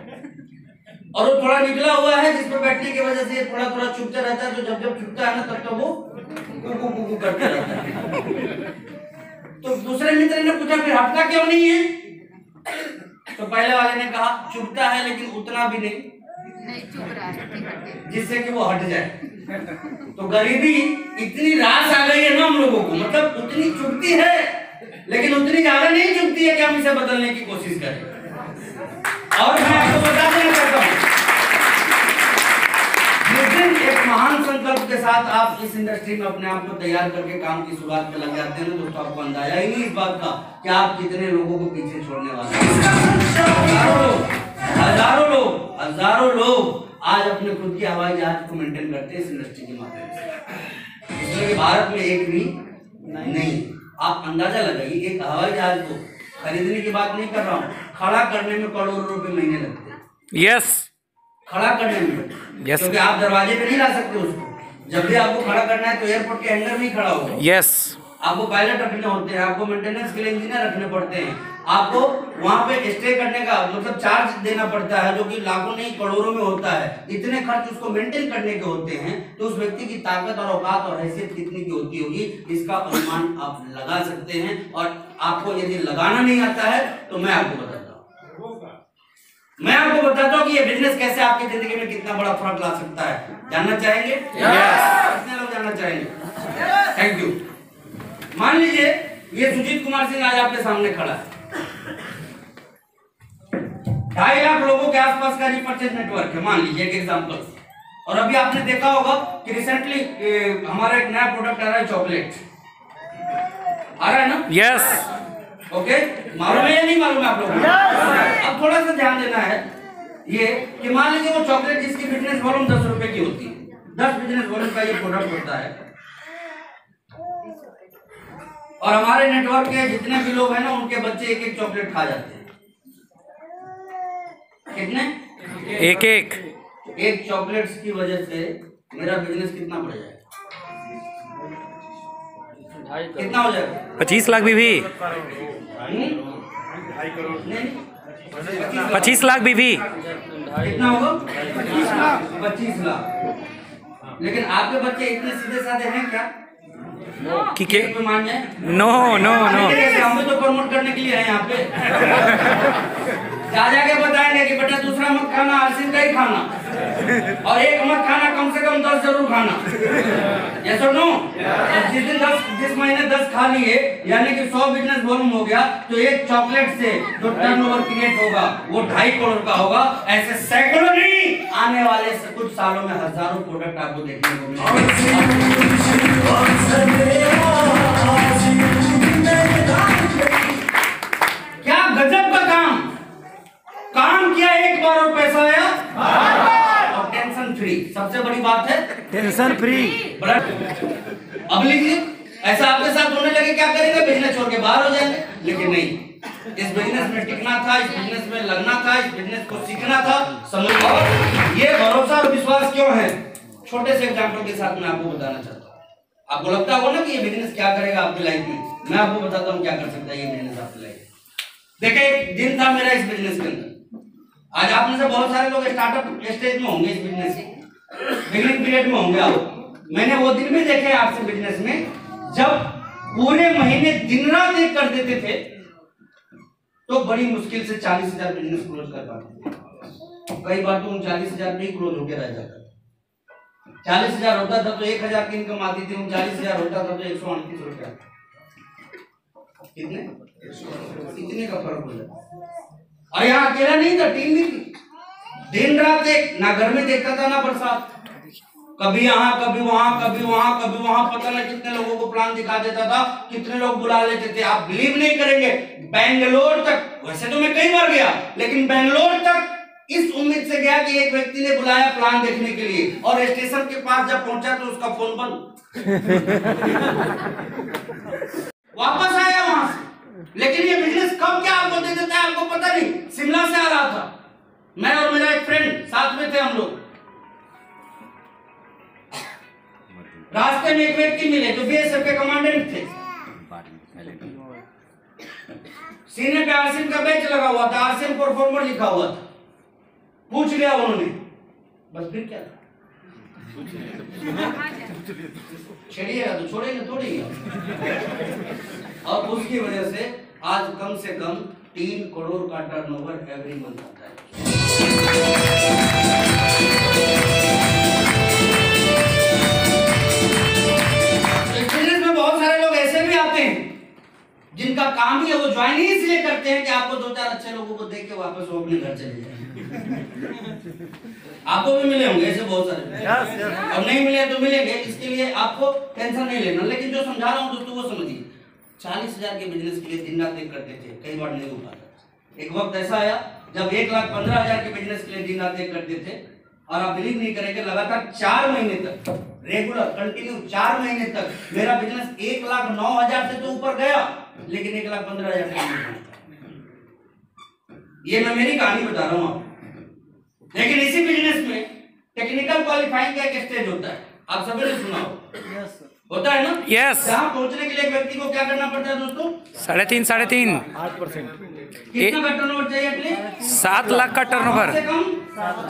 और वो थोड़ा निकला हुआ है जिस पर बैठने की वजह से थोड़ा थोड़ा चुभता रहता है। तो जब जब चुभता है ना तब तो वो कुकू कुकू करते रहता है। तो दूसरे मित्र ने पूछा फिर हटता क्यों नहीं है? तो पहले वाले ने कहा चुभता है लेकिन उतना भी नहीं चुभ रहा है जिससे कि वो हट जाए। तो गरीबी इतनी रास आ गई है ना हम लोगों को, मतलब उतनी चुभती है लेकिन उतनी ज्यादा नहीं चुभती है कि हम इसे बदलने की कोशिश करें। और मैं आपको बता देना चाहता हूं, जिस दिन एक महान संकल्प के साथ आप इस इंडस्ट्री में अपने आप को तैयार करके काम की शुरुआत पे लग जाते हैं ना दोस्तों, आपको अंदाजा ही नहीं इस बात का कि आप कितने लोगों को पीछे छोड़ने वाले हैं। हजारों लोग आज अपने खुद की हवाई जहाज को मेंटेन करते हैं इस इंडस्ट्री के माध्यम से, इसलिए भारत में एक भी नहीं। आप अंदाजा लगाइए, एक हवाई जहाज को खरीदने की बात नहीं कर रहा हूँ, खड़ा करने में करोड़ों रुपए महीने लगते हैं। यस खड़ा करने में, Yes. क्योंकि आप दरवाजे पे नहीं ला सकते उसको। जब भी आपको खड़ा करना है तो एयरपोर्ट के हैंगर में ही खड़ा होगा। यस आपको पायलट रखने होते हैं, आपको मेंटेनेंस के लिए इंजीनियर रखने पड़ते हैं, आपको वहां पे स्टे करने का मतलब चार्ज देना पड़ता है जो कि लाखों नहीं करोड़ों में होता है। इतने खर्च उसको मेंटेन करने के होते हैं, तो उस व्यक्ति की ताकत और औकात और हैसियत कितनी की होती होगी इसका अनुमान आप लगा सकते हैं। और आपको यदि लगाना नहीं आता है तो मैं आपको बताता हूँ कि ये बिजनेस कैसे आपकी जिंदगी में कितना बड़ा फर्क ला सकता है। जानना चाहेंगे? कितने लोग जानना चाहेंगे? Thank you. मान लीजिए ये सुजीत कुमार सिंह आज आपके सामने खड़ा है, 2.5 लाख लोगों के आसपास का रिपर्चेज नेटवर्क है, मान लीजिए एक एग्जांपल। और अभी आपने देखा होगा कि रिसेंटली हमारा एक नया प्रोडक्ट आ रहा है, चॉकलेट आ रहा है ना? यस ओके, मालूम है या नहीं मालूम है आप लोगों को? अब थोड़ा सा ध्यान देना है ये कि मान लीजिए वो चॉकलेट जिसकी बिजनेस वॉल्यूम 10 रुपए की होती है, 10 बिजनेस वॉल्यूम का ये प्रोडक्ट होता है, और हमारे नेटवर्क के जितने भी लोग हैं ना उनके बच्चे एक एक चॉकलेट खा जाते हैं। कितने? एक चॉकलेट्स की वजह से मेरा बिजनेस कितना बढ़ जाएगा? कितना हो जाएगा? 25 लाख बीवी। 25 लाख बीवी। कितना होगा? 25 लाख। लेकिन आपके बच्चे इतने सीधे साधे हैं क्या कि के मान जाए? No no no. हमें तो प्रमोट करने के लिए है यहाँ पे। जा जाके बताएंगे कि बेटा दूसरा मत खाना, आरसीन का ही खाना, और एक मत खाना, कम से कम 10 जरूर खाना। ये सुनो, जिस महीने 10 खा लिए यानी कि 100 बिजनेस वॉल्यूम हो गया, तो एक चॉकलेट से जो टर्नओवर क्रिएट होगा वो 2.5 करोड़ का होगा। ऐसे सैकड़ों नहीं, आने वाले कुछ सालों में हजारों प्रोडक्ट आपको देखने को मिलेंगे। क्या गजब का काम किया, एक बार और पैसा आया, और टेंशन फ्री। सबसे बड़ी बात है टेंशन फ्री। अब लीजिए, ऐसा आपके साथ होने लगे क्या करेंगे? बिजनेस छोड़ के बाहर हो जाएंगे। लेकिन नहीं, इस बिजनेस में टिकना था, इस बिजनेस में लगना था, इस बिजनेस को सीखना था, समझ। ये भरोसा और विश्वास क्यों है? छोटे से एग्जाम्पल के साथ मैं आपको बताना चाहता हूँ। आपको लगता होगा ना कि ये बिजनेस क्या करेगा आपकी लाइफ में, मैं आपको बताता हूँ क्या कर सकता है ये बिजनेस आपकी लाइफ में। देखिए, एक दिन था मेरा इस बिजनेस के अंदर। आज आप में से बहुत सारे लोग स्टार्टअप स्टेज में होंगे, इस बिजनेस के बिगिनिंग पीरियड में होंगे आप। मैंने वो दिन भी देखे आपसे बिजनेस में, जब पूरे महीने दिन रात एक कर देते थे तो बड़ी मुश्किल से 40,000 बिजनेस क्लोज कर पाते थे। कई बार तो 39,000 में ही क्लोज होकर रह जाता था। 40,000 होता था तो 1,000 की इनकम आती थी, 39,000 होता था तो 138 रुपया। कितने? इतने का फर्क हो जाता। और यहाँ अकेला नहीं था, टीम भी थी। दिन रात एक, ना घर में देखता था ना बरसात, कभी यहाँ कभी वहां, कभी वहां कभी वहां, पता नहीं कितने लोगों को प्लान दिखा देता था, कितने लोग बुला लेते थे। आप बिलीव नहीं करेंगे, बेंगलोर तक, वैसे तो मैं कई बार गया, लेकिन बेंगलोर तक इस उम्मीद से गया कि एक व्यक्ति ने बुलाया प्लान देखने के लिए, और स्टेशन के पास जब पहुंचा तो उसका फोन बंद। वापस आया वहां से। लेकिन ये बिजनेस कब क्या आपको दे देता है आपको पता नहीं। शिमला से आ रहा था मैं और मेरा एक फ्रेंड, साथ में थे हम लोग। रास्ते में एक व्यक्ति मिले जो बीएसएफ के कमांडेंट थे। सीने पे आरसीएम का बैच लगा हुआ था, आरसीएम परफॉर्मर लिखा हुआ था। पूछ लिया उन्होंने, बस फिर क्या था? छेड़िएगा तो छोड़ेंगे थोड़ी। और उसकी वजह से आज कम से कम 3 करोड़ का टर्नओवर एवरी मंथ आता है। इस बिजनेस में बहुत सारे लोग ऐसे भी आते हैं जिनका काम ही है, वो ज्वाइन ही इसलिए करते हैं कि आपको 2-4 अच्छे लोगों को देख के वापस वो अपने घर चले जाए। आपको भी मिले होंगे ऐसे बहुत सारे, और नहीं मिले तो मिलेंगे, इसके लिए आपको टेंशन नहीं लेना। लेकिन जो समझा रहा हूँ दोस्तों वो समझिए। 40,000 के बिजनेस के लिए दिन रात एक करते थे, कई बार नहीं हो पाता। एक वक्त ऐसा आया जब 1,15,000 के बिजनेस के लिए दिन रात एक करते थे, और आप बिलीव नहीं करेंगे, लगातार 4 महीने तक रेगुलर कंटिन्यू 4 महीने तक मेरा बिजनेस 1,09,000 से तो ऊपर गया, लेकिन 1,15,000 से। ये मैं मेरी कहानी बता रहा हूँ आपको। लेकिन इसी बिजनेस में टेक्निकल क्वालिफाइंग का एक स्टेज होता है, आप सभी ने सुना होता है ना? यस। जहाँ पहुंचने के लिए व्यक्ति को क्या करना पड़ता है दोस्तों? 3.5 कितना का टर्नओवर चाहिए अपने? 7 लाख का टर्नओवर,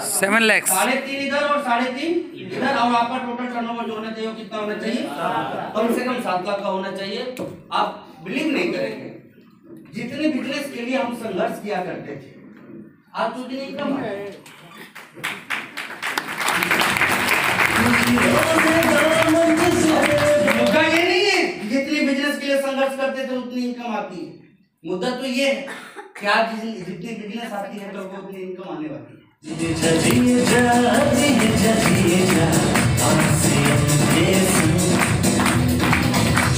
7 लाख। 3.5 इधर और 3.5 इधर, और आपका टोटल टर्नओवर जो होना चाहिए कितना होना चाहिए? कम से कम 7 लाख का होना चाहिए। आप बिलीव नहीं करेंगे, जितने बिजनेस के लिए हम संघर्ष किया करते थे आज तो उतनी इनकम है। मुद्दा ये नहीं है जितनी बिजनेस के लिए संघर्ष करते थे उतनी इनकम आती है। मुद्दा तो ये है कि आज जितनी बिजनेस आती है तो उतनी इनकम आने वाली है।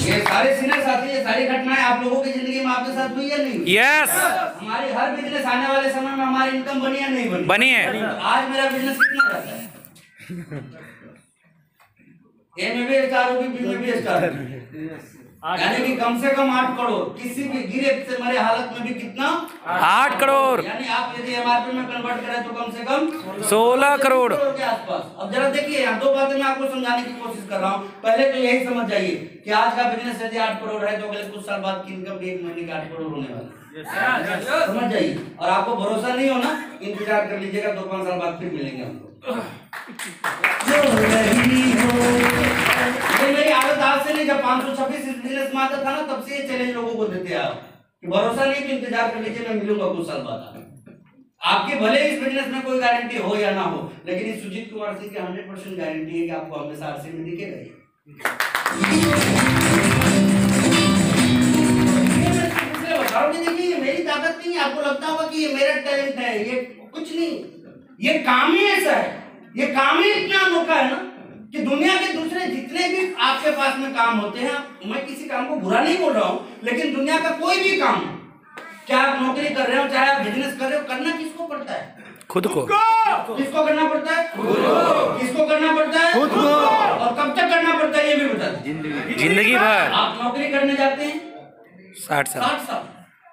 ये सारे सीनियर साथी, ये सारी घटनाएं आप लोगों की जिंदगी में आपके साथ हुई या नहीं? यस हमारी हर बिजनेस आने वाले समय में हमारी इनकम बनी या नहीं बनी? बनी है। आज मेरा बिजनेस कितना रहता है? ए में भी स्टार होगी, बी में भी स्टार होगी, यानी कि कम से कम 8 करोड़। किसी भी गिरे से मरे हालत में भी कितना? 8 करोड़, यानी आप यदि एमआरपी में कन्वर्ट करें तो कम से कम 16 करोड़ के आसपास। अब जरा देखिए, यहाँ 2 बातें मैं आपको समझाने की कोशिश कर रहा हूँ। पहले तो यही समझ जाइए कि आज का बिजनेस यदि 8 करोड़ है तो अगले कुछ साल बाद की इनकम भी 1 महीने के 8 करोड़ होने वाली है। समझ जाइए। और आपको भरोसा नहीं हो ना, इंतजार कर लीजिएगा, 2-5 साल बाद फिर मिलेंगे हमको। ये मेरी आदत आज से नहीं, जब 526 बिजनेस में आता था ना, तब से ये चैलेंज लोगों को देते हैं आप कि भरोसा नहीं तो इंतजार कर लीजिए, मैं मिलूंगा कुछ साल बाद। आपके भले इस बिजनेस में कोई गारंटी हो या ना हो, लेकिन इस सुजीत कुमार सिंह की 100% गारंटी है कि आपको हमेशा आरसी में दिखेगा। देखिए, ये मेरी ताकत नहीं है। आपको लगता होगा कि ये मेरा टैलेंट है, ये कुछ नहीं, ये काम ही ऐसा है, ये काम ही इतना अनोखा है ना कि दुनिया के दूसरे जितने भी आपके पास में काम होते हैं, मैं किसी काम को बुरा नहीं बोल रहा हूं, लेकिन दुनिया का कोई भी काम, चाहे आप नौकरी कर रहे हो, चाहे आप बिजनेस कर रहे हो, करना किसको पड़ता है? खुद को। किसको करना पड़ता है? किसको करना पड़ता है? खुद को। और कब तक करना पड़ता है ये भी बता दें। जिंदगी भर। आप नौकरी करने जाते हैं 60 साल, 60 साल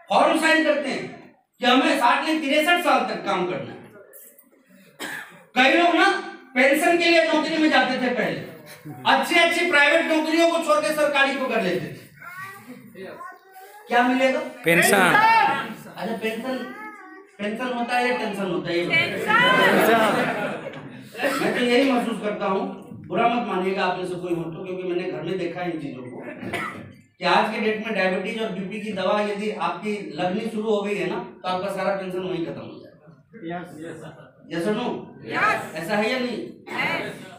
फॉर्म साइन करते हैं कि हमें 60 नहीं 63 साल तक काम करना है। कई लोग ना पेंशन के लिए नौकरी में जाते थे पहले, अच्छी प्राइवेट नौकरियों को छोड़ के सरकारी को कर लेते थे। क्या मिलेगा? पेंशन। अच्छा, पेंशन होता है या टेंशन होता है? मैं तो यही महसूस करता हूँ, बुरा मत मानिएगा आप में से कोई हो तो, क्योंकि मैंने घर में देखा है इन चीजों को कि आज के डेट में डायबिटीज और बीपी की दवा यदि आपकी लगनी शुरू हो गई है ना, तो आपका सारा टेंशन वहीं खत्म हो जाएगा। यस और नो? ऐसा है या नहीं?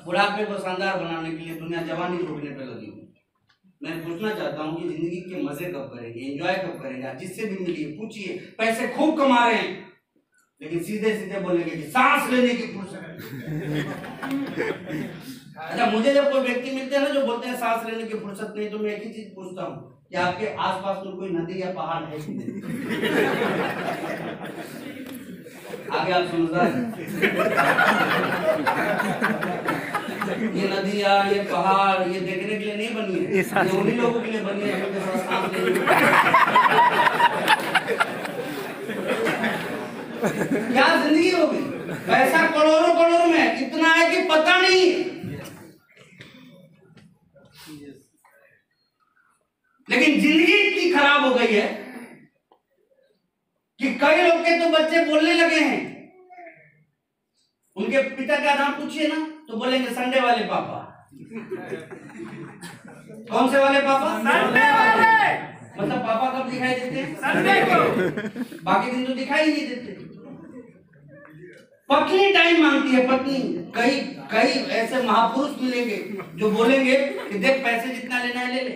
बुढ़ापे को शानदार बनाने के लिए दुनिया जवानी रोकने पे लगी हुई। मैं पूछना चाहता हूँ कि जिंदगी के मजे कब करेंगे, एंजॉय कब करेंगे? जिससे भी मिलिए पूछिए, पैसे खूब कमा रहे हैं, लेकिन सीधे सीधे बोलेंगे कि सांस लेने की फुर्सत। अच्छा, मुझे जब कोई व्यक्ति मिलते हैं ना जो बोलते हैं सांस लेने की फुर्सत नहीं, तो मैं एक ही चीज पूछता हूँ कि आपके आसपास में कोई नदी या पहाड़ है कि नहीं? आगे आप समझदार हैं। ये नदियाँ, ये पहाड़, ये देखने के लिए नहीं बनी है, ये उन्हीं लोगों के लिए बनी है जिनके पास सांस लेने क्या जिंदगी होगी। पैसा करोड़ों करोड़ में इतना है कि पता नहीं, लेकिन जिंदगी इतनी खराब हो गई है कि कई लोग के तो बच्चे बोलने लगे हैं, उनके पिता का नाम पूछिए ना तो बोलेंगे संडे वाले पापा। कौन से वाले पापा? संडे वाले। मतलब पापा कब दिखाई देते हैं? संडे को, बाकी दिन तो दिखाई नहीं देते। पत्नी टाइम मांगती है, पत्नी। कई ऐसे महापुरुष मिलेंगे जो बोलेंगे कि देख पैसे जितना लेना है ले ले,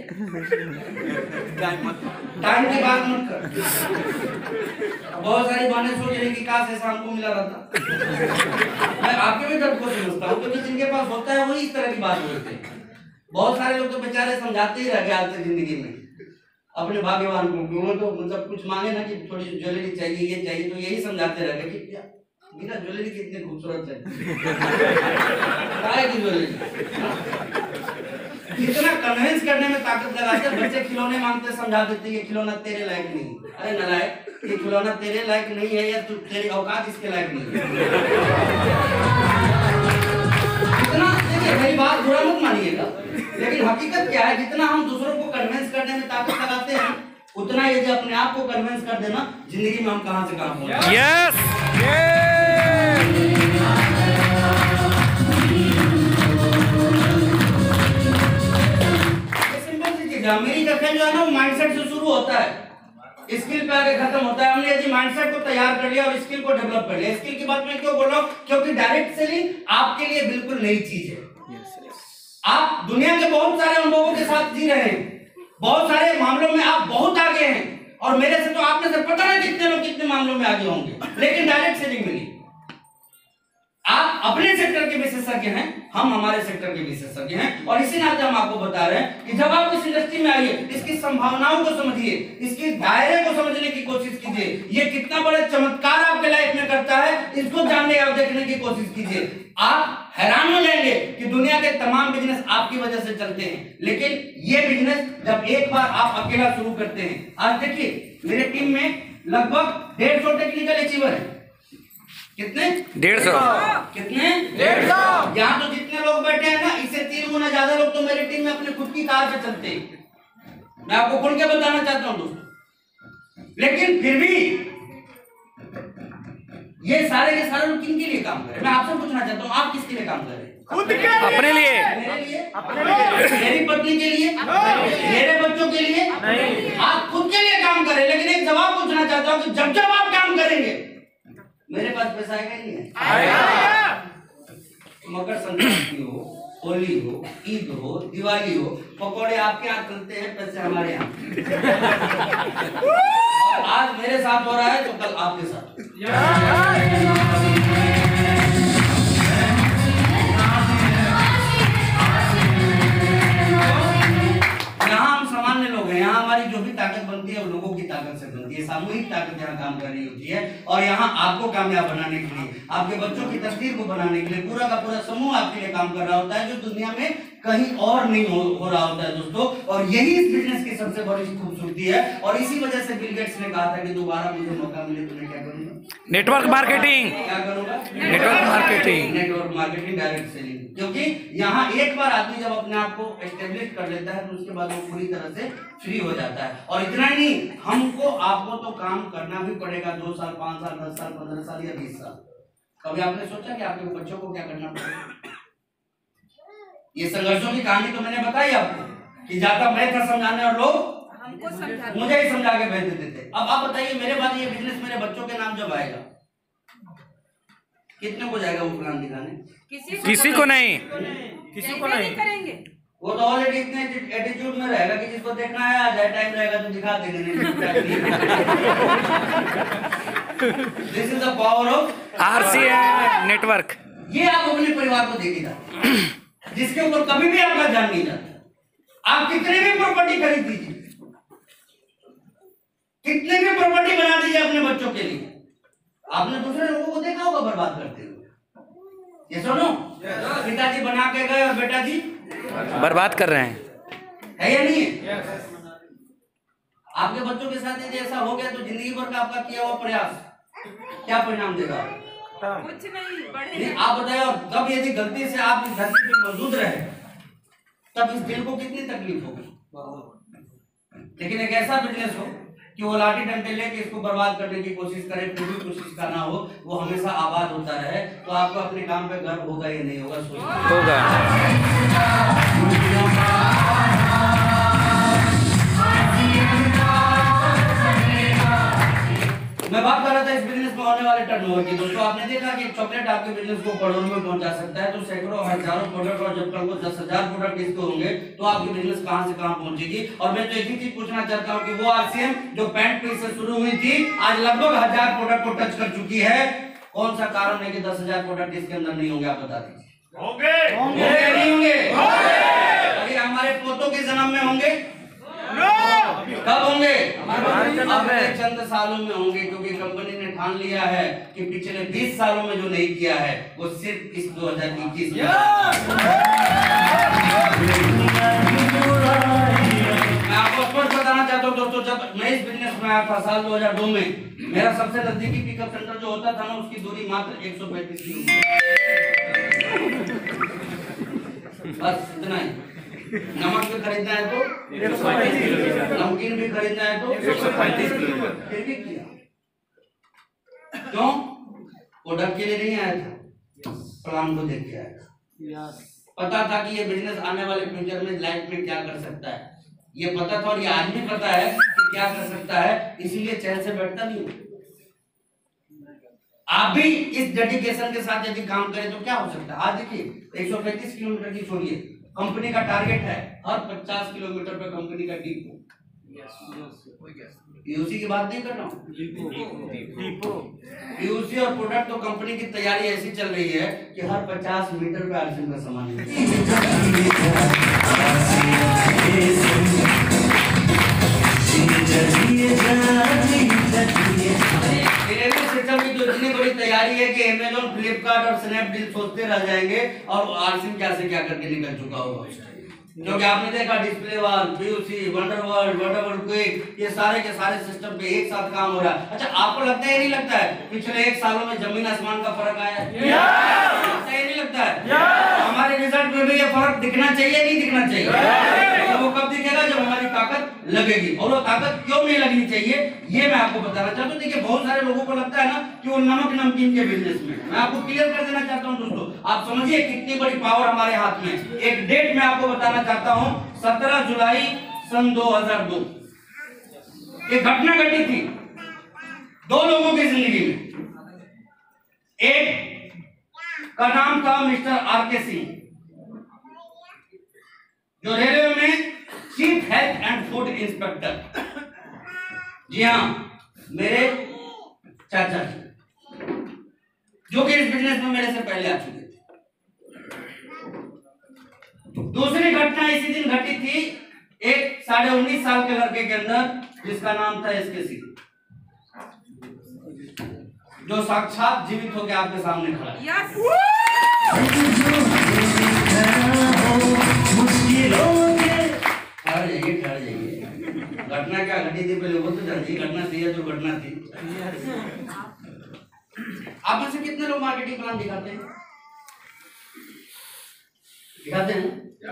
टाइम की बात मत कर। बहुत सारी बहनें सोच रही कि काश ऐसा हमको मिला रहता। मैं आपके भी दर्द को समझता हूँ, क्योंकि जिनके पास होता है वही इस तरह की बात बोलते हैं। बहुत सारे लोग तो बेचारे समझाते ही रह गए आज तक जिंदगी में अपने भाग्यवान को। वो तो मतलब कुछ मांगे ना कि थोड़ी ज्वेलरी चाहिए, ये चाहिए, तो यही समझाते रह गए कि बिना ज्वेलरी कितनी खूबसूरत है, की ज्वेलरी। इतना कन्विंस करने में ताकत लगाते हैं। बच्चे खिलौने मांगते समझा देते हैं ये खिलौना तेरे लायक नहीं। अरे नालायक, ये खिलौना तेरे लायक नहीं है या तू तेरी औकात इसके लायक नहीं है। इतना देखिए, मेरी बात बुरा मत मानिएगा, लेकिन हकीकत क्या है, जितना हम दूसरों को कन्विंस करने में ताकत लगाते हैं, उतना यदि अपने आप को कन्विंस कर देना, जिंदगी में हम कहां से कहां पहुंचे। यस मेरी कथन जो है ना वो माइंडसेट से शुरू होता है, स्किल पे आगे खत्म होता है। हमने यदि माइंडसेट को तैयार कर लिया और स्किल को डेवलप कर लिया। स्किल की बात मैं क्यों बोल रहा हूँ, क्योंकि डायरेक्ट सेलिंग आपके लिए बिल्कुल नई चीज है। आप दुनिया के बहुत सारे अनुभवों के साथ जी रहे हैं, बहुत सारे मामलों में आप बहुत आगे हैं, और मेरे से तो आप में से पता नहीं कितने लोग कितने मामलों में आगे होंगे, लेकिन डायरेक्ट सेलिंग मिली। आप अपने सेक्टर के विशेषज्ञ हैं, हम हमारे सेक्टर के विशेषज्ञ हैं, और इसी नाते हम आपको बता रहे हैं कि जब आप इस इंडस्ट्री में आइए, इसकी संभावनाओं को समझिए, इसके दायरे को समझने की कोशिश कीजिए, ये कितना बड़ा चमत्कार आपके लाइफ में करता है, इसको जानने और देखने की कोशिश कीजिए। आप हैरान हो जाएंगे कि दुनिया के तमाम बिजनेस आपकी वजह से चलते हैं, लेकिन ये बिजनेस जब एक बार आप अकेला शुरू करते हैं, आज देखिए मेरे टीम में लगभग 150 टेक्निकल अचीवर है। कितने? 150। कितने? 150। यहाँ तो जितने लोग बैठे हैं ना, इससे 3 गुना ज्यादा लोग तो मेरी टीम में अपने खुद की कार से चलते हैं। मैं आपको खुल के बताना चाहता हूँ दोस्तों, लेकिन फिर भी ये सारे के सारे लोग किन के लिए काम कर रहे हैं? मैं आपसे पूछना चाहता हूँ, आप किसके लिए काम कर रहे हैं? खुद के लिए। अपने लिए। मेरे लिए, मेरी पत्नी के लिए, मेरे बच्चों के लिए? आप खुद के लिए काम कर रहे हैं, लेकिन एक जवाब पूछना चाहता हूँ कि जब जब आप काम करेंगे मेरे पास पैसा आएगा ही नहीं है? मकर संक्रांति हो, होली हो, ईद हो, दिवाली हो, पकौड़े आपके यहाँ चलते हैं, पैसे हमारे यहाँ। और आज मेरे साथ हो रहा है तो कल आपके साथ। यहाँ हम सामान्य लोग हैं, यहाँ हमारी जो भी ताकत बनती है वो लोगों की ताकत से बनती है, सामूहिक ताकत यहाँ काम कर रही होती है। और यहाँ आपको कामयाब बनाने के लिए, आपके बच्चों की तस्वीर को बनाने के लिए पूरा का पूरा समूह आपके लिए काम कर रहा होता है, जो दुनिया में कहीं और नहीं हो रहा होता है दोस्तों। और यही इस बिजनेस की सबसे बड़ी खूबसूरती है, और इसी वजह से बिल गेट्स ने कहा था कि दोबारा मुझे मौका मिले तो मैं क्या करूंगा? Network marketing. क्या करूंगा? Network marketing. Network marketing, direct selling. क्योंकि यहाँ एक बार आदमी जब अपने आप को एस्टेब्लिश कर लेता है तो उसके बाद वो पूरी तरह से फ्री हो जाता है। और इतना ही नहीं, हमको आपको तो काम करना भी पड़ेगा 2 साल, 5 साल, 10 साल, 15 साल या 20 साल। कभी आपने सोचा कि आपके बच्चों को क्या करना पड़ेगा? ये संघर्षों की कहानी तो मैंने बताई आपको कि जाता मैं था समझाने और लोग मुझे ही समझा के भेज देते थे। अब आप बताइए, मेरे बाद ये बिजनेस मेरे बच्चों के नाम जब आएगा, कितने को जाएगा वो प्लान दिखाने? किसी को नहीं। किसी को नहीं करेंगे। वो तो ऑलरेडी इतने एटीट्यूड में रहेगा कि जिसको देखना है आ जाए, टाइम रहेगा तो दिखा देंगे। This is the power of RCM network. ये आप अपने परिवार को देखिएगा, जिसके ऊपर कभी भी आपका ध्यान नहीं जाता। आप कितनी भी प्रॉपर्टी खरीद दीजिए, कितनी भी प्रॉपर्टी बना दीजिए अपने बच्चों के लिए, आपने दूसरे लोगों को देखा होगा बर्बाद करते हुए। ये सुनो, पिताजी बना के गए और बेटा जी बर्बाद कर रहे हैं, है या नहीं है? आपके बच्चों के साथ यदि ऐसा हो गया तो जिंदगी भर का आपका किया हुआ प्रयास क्या परिणाम देगा? कुछ नहीं। आप बताइए। और तब यदि गलती से आप इस धरती पे मौजूद रहे तब इस दिल को कितनी तकलीफ होगी। लेकिन एक ऐसा बिजनेस हो कि वो लाठी डंडे लेके इसको बर्बाद करने की कोशिश करे, फिर भी कोशिश का ना हो, वो हमेशा आबाद होता रहे, तो आपको अपने काम पे गर्व होगा या नहीं होगा? मैं बात कर रहा था इस बिजनेस में होने वाले टर्नओवर की। दोस्तों आपने देखा कि चॉकलेट आपके बिजनेस को करोड़ों में पहुंचा सकता है, तो सैकड़ों हजारों प्रोडक्ट, और जब कल को 10,000 प्रोडक्ट इसके होंगे तो आपकी बिजनेस कहां से कहां पहुंचेगी। और मैं तो एक ही चीज पूछना चाहता हूं कि वो RCM जो पैंट पीस से शुरू हुई थी आज लगभग 1000 प्रोडक्ट को टच कर चुकी है। कौन सा कारण है कि 10,000 प्रोडक्ट इसके अंदर नहीं होंगे? आप बता दीजिए। होंगे नहीं होंगे? अभी हमारे पोतों के जन्म में होंगे? कब होंगे? अगले चंद सालों में होंगे, क्योंकि कंपनी ने ठान लिया है कि पिछले 20 सालों में जो नहीं किया है वो सिर्फ इस 2021 में। मैं आपको स्पष्ट बताना चाहता हूँ दोस्तों, जब मैं इस बिजनेस में आया था साल 2002 में, मेरा सबसे नजदीकी पिकअप सेंटर जो होता था ना, उसकी दूरी मात्र 135 किलोमीटर, बस इतना ही। नमक भी खरीदना है तो 135 किलोमीटर, नमकीन भी खरीदना है तो 135 किलोमीटर। फिर भी किया क्यों? प्रोडक्ट के लिए नहीं आया था, प्लान को देख के आया था। पता था कि ये बिजनेस आने वाले फ्यूचर में लाइफ में क्या कर सकता है, ये पता था, और ये आज भी पता है कि क्या कर सकता है, इसीलिए चैन से बैठता नहीं हूं। आप भी इस डेडिकेशन के साथ यदि काम करें तो क्या हो सकता है। आज देखिए 135 किलोमीटर की छोड़िए, कंपनी का टारगेट है हर 50 किलोमीटर पे कंपनी का डिपो, पीयूसी की बात नहीं कर रहा हूँ। पीयूसी और प्रोडक्ट तो कंपनी की तैयारी ऐसी चल रही है कि हर 50 मीटर पे आरसीएम का सामान डिलीवरी सिस्टम की जो इतनी बड़ी तैयारी है कि अमेज़न, फ्लिपकार्ट और स्नैपडील सोचते रह जाएंगे और आरसीएम क्या से क्या करके निकल चुका होगा। क्योंकि आपने देखा डिस्प्ले वॉल, पीयूसी, वंडरवर्ल्ड क्विक, ये सारे के सारे सिस्टम पे एक साथ काम हो रहा है। अच्छा, आपको लगता है नहीं लगता है पिछले 1 सालों में जमीन आसमान का फर्क आया है? लगता है नहीं लगता है? हमारे रिजल्ट में भी ये फर्क दिखना चाहिए नहीं दिखना चाहिए? तो वो कब दिखेगा? जब हमारी ताकत लगेगी। और वो ताकत क्यों नहीं लगनी चाहिए ये मैं आपको बताना चाहता हूँ। देखिए, बहुत सारे लोगों को लगता है ना कि वो नमक नमकीन के बिजनेस में। मैं आपको क्लियर कर देना चाहता हूँ दोस्तों, आप समझिए कितनी बड़ी पावर हमारे हाथ में। एक डेट मैं आपको बताना चाहता हूँ, 17 जुलाई सन 2002 एक घटना घटी थी 2 लोगों की जिंदगी में। एक का नाम था मिस्टर आर के सिंह, जो रेलवे में chief health and food inspector, जी हाँ मेरे चाचा जी, जो कि इस बिजनेस में मेरे से पहले आ चुके थे। दूसरी घटना इसी दिन घटी थी एक 19.5 साल के लड़के के अंदर, जिसका नाम था एसके सिंह, जो साक्षात जीवित होकर आपके सामने खड़ा है। ठहर जाइए, घटना क्या घटी थी पहले वो तो जानिए। घटना थी जो घटना थी। आप में से कितने लोग मार्केटिंग प्लान दिखाते हैं? दिखाते हैं?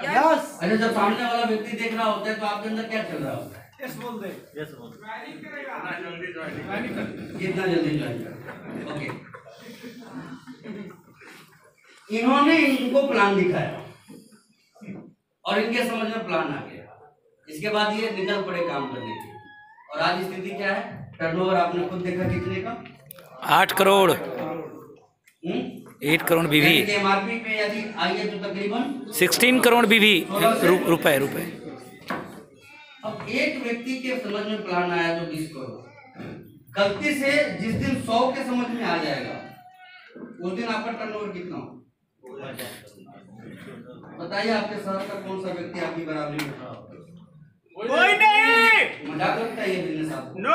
यस। अच्छा, जब सामने वाला व्यक्ति देख रहा होता है तो आपके अंदर क्या चल रहा होता है? यस बोल दे। यस बोल। कितना जल्दी ज्वाइन कर। ओके, इन्होंने इनको प्लान दिखाया और इनके समझ में प्लान आ गया। इसके बाद ये निकल पड़े काम करने के। और आज स्थिति क्या है? टर्नओवर आपने खुद देखा कितने का? 8 करोड़ 8 करोड़ बीवी। एमआरपी पे यदि आई है तो तकरीबन 16 करोड़ बीवी रुपए। अब एक व्यक्ति के समझ में प्लान आया तो 20 करोड़। गलती से जिस दिन 100 के समझ में आ जाएगा उस दिन आपका टर्नओवर कितना हो? बताइए, आपके शहर का कौन सा व्यक्ति आपकी बराबरी में खड़ा होगा? कोई नहीं। मजाक लगता है ये बिजनेस आपको? नो।